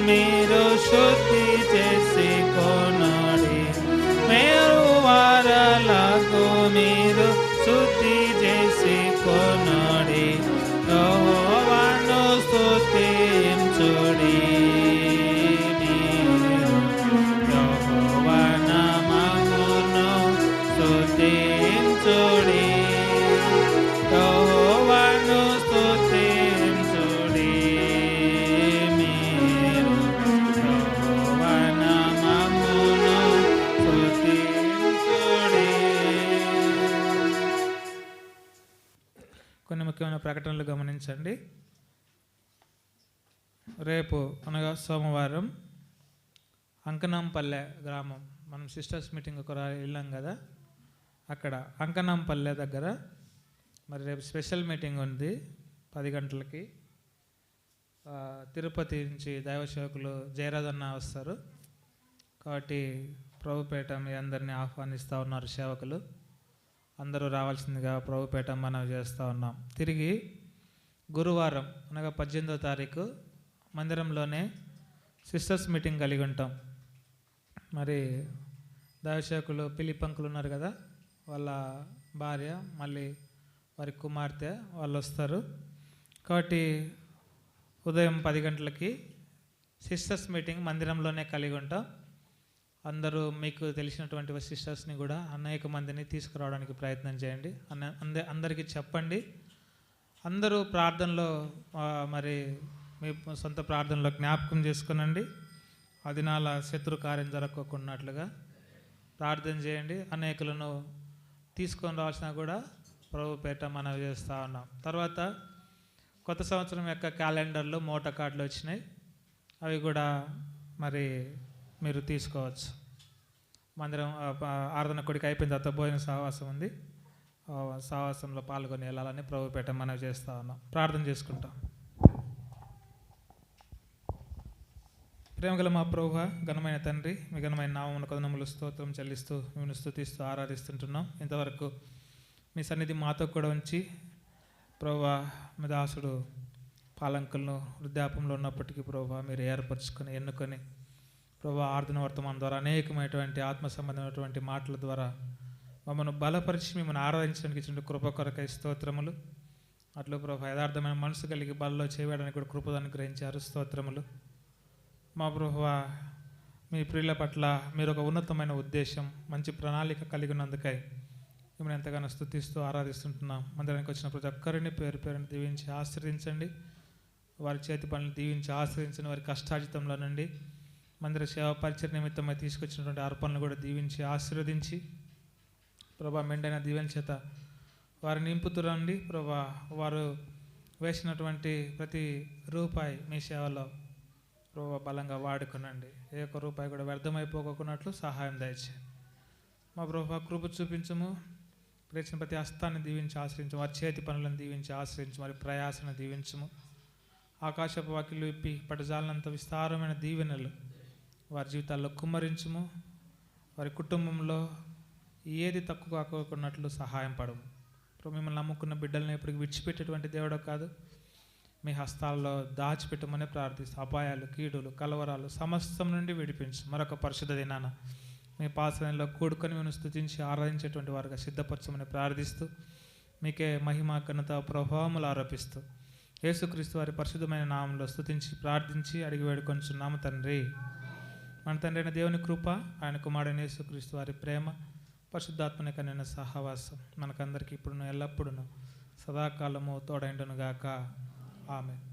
B: మీరు శుద్ధి చేసుకొనుడి, మేరువారలగు మీరు శుద్ధి చేసుకొనుడి, యెహోవా గమనించండి. రేపు అనగా సోమవారం అంకనంపల్లె గ్రామం, మనం సిస్టర్స్ మీటింగ్ ఒక వెళ్ళాం కదా, అక్కడ అంకనంపల్లె దగ్గర మరి రేపు స్పెషల్ మీటింగ్ ఉంది 10 గంటలకి. తిరుపతి నుంచి దైవ సేవకులు జయరాజన్న వస్తారు. కాబట్టి ప్రభుపేట మీ అందరినీ ఆహ్వానిస్తూ ఉన్నారు సేవకులు. అందరూ రావాల్సిందిగా ప్రభుపేట మనవి చేస్తూ ఉన్నాం. తిరిగి గురువారం అనగా 18వ తారీఖు మందిరంలోనే సిస్టర్స్ మీటింగ్ కలిగి ఉంటాం. మరి దైవసేవకులు పిలిపంకులు ఉన్నారు కదా, వాళ్ళ భార్య మళ్ళీ వారి కుమార్తె వాళ్ళు వస్తారు. కాబట్టి ఉదయం 10 గంటలకి సిస్టర్స్ మీటింగ్ మందిరంలోనే కలిగి ఉంటాం. అందరూ మీకు తెలిసినటువంటి సిస్టర్స్ని కూడా అనేక మందిని తీసుకురావడానికి ప్రయత్నం చేయండి. అందరికీ చెప్పండి. అందరూ ప్రార్థనలో మరి మీ సొంత ప్రార్థనలో జ్ఞాపకం చేసుకునండి. ఆ దినాల శత్రు కార్యం జరగకున్నట్లుగా ప్రార్థన చేయండి. అనేకులను తీసుకొని రావాల్సిన కూడా ప్రభుపేట మనవి చేస్తూ ఉన్నాం. తర్వాత కొత్త సంవత్సరం యొక్క క్యాలెండర్లో మోటో కార్డులు వచ్చినాయి. అవి కూడా మరి మీరు తీసుకోవచ్చు. మందిరం ఆరాధన కొడికి అయిపోయిన తర్వాత భోజన సహవాసం ఉంది. సహవాసంలో పాల్గొని వెళ్ళాలని ప్రభుపేట మనవి చేస్తూ ఉన్నాం. ప్రార్థన చేసుకుంటాం. ప్రేమగల మా ప్రభువా, ఘనమైన తండ్రి, మీ ఘనమైన నామమున కొందనములు స్తోత్రం చెల్లిస్తూ మిమ్మల్ని స్తుతిస్తూ ఆరాధిస్తుంటున్నాం. ఇంతవరకు మీ సన్నిధి మాతో కూడా ఉంచి ప్రభువా, మీ దాసుడు పాలంకులను వృద్ధాపంలో ఉన్నప్పటికీ ప్రభువా మీరు ఏర్పరచుకొని ఎన్నుకొని ప్రభువా ఆరాధన వర్తమానం ద్వారా అనేకమైనటువంటి ఆత్మ సంబంధమైనటువంటి మాటల ద్వారా మమ్మల్ని బలపరిచి మిమ్మల్ని ఆరాధించడానికి ఇచ్చిన కృప కొరకై స్తోత్రములు. అట్లు ప్రభువా యథార్థమైన మనసు కలిగి బలలో చేయడానికి కూడా కృపను అనుగ్రహించారు. స్తోత్రములు. మా ప్రభువా, మీ ప్రియుల పట్ల మీరు ఒక ఉన్నతమైన ఉద్దేశం, మంచి ప్రణాళిక కలిగి ఉన్నందుకై మిమ్మల్ని ఎంతగానో స్తుతిస్తూ ఆరాధిస్తుంటున్నాం. మందిరానికి వచ్చిన ప్రతి ఒక్కరిని పేరు పేరుని దీవించి ఆశీర్వదించండి. వారి చేతి పనులు దీవించి ఆశీర్వదించండి. వారి కష్టార్జితంలో నుండి మందిర సేవ పరిచయ నిమిత్తమై తీసుకొచ్చినటువంటి అర్పణలు కూడా దీవించి ఆశీర్వదించి ప్రభా మెండైన దీవెన చేత వారిని నింపుతురండి. ప్రభా వారు వేసినటువంటి ప్రతి రూపాయి మీ సేవలో ప్రభా బలంగా వాడుకునండి. ఏ ఒక్క రూపాయి కూడా వ్యర్థమైపోకున్నట్లు సహాయం దయచేయండి. మా ప్రభా కృప చూపించము. ప్రేక్షణ ప్రతి హస్తాన్ని దీవించి ఆశ్రయించము. వారి చేతి పనులను దీవించి ఆశ్రయించము. వారి ప్రయాసను దీవించము. ఆకాశపు వాకిలు విప్పి పటజాలనంత విస్తారమైన దీవెనలు వారి జీవితాల్లో కుమ్మరించుము. వారి కుటుంబంలో ఏది తక్కువ కాకున్నట్లు సహాయం పడము. ఇప్పుడు మిమ్మల్ని నమ్ముకున్న బిడ్డలను ఎప్పటికీ విడిచిపెట్టేటువంటి దేవుడో కాదు, మీ హస్తాల్లో దాచిపెట్టమని ప్రార్థిస్తూ అపాయాలు, కీడులు, కలవరాలు సమస్తం నుండి విడిపించు. మరొక పరిశుద్ధ దినాన మీ పాసనలో కూడుకొని మేము స్తుతించి ఆరాధించేటువంటి వారుగా సిద్ధపరచమని ప్రార్థిస్తూ మీకే మహిమ ఘనత ప్రభావములు ఆరోపిస్తూ యేసుక్రీస్తు వారి పరిశుద్ధమైన నామంలో స్తుతించి ప్రార్థించి అడిగి వేడుకొంచున్నాము తండ్రి. మన తండ్రి అయిన దేవుని కృప, ఆయన కుమారుడైన యేసుక్రీస్తు వారి ప్రేమ, పరిశుద్ధాత్మని కన్యైన సహవాసం మనకందరికీ ఇప్పుడును ఎల్లప్పుడూ సదాకాలము తోడైండునుగాక. ఆమేన్.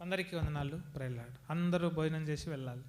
B: అందరికీ వందనాలు. ప్రైలాడ్. అందరూ భోజనం చేసి వెళ్ళాలి.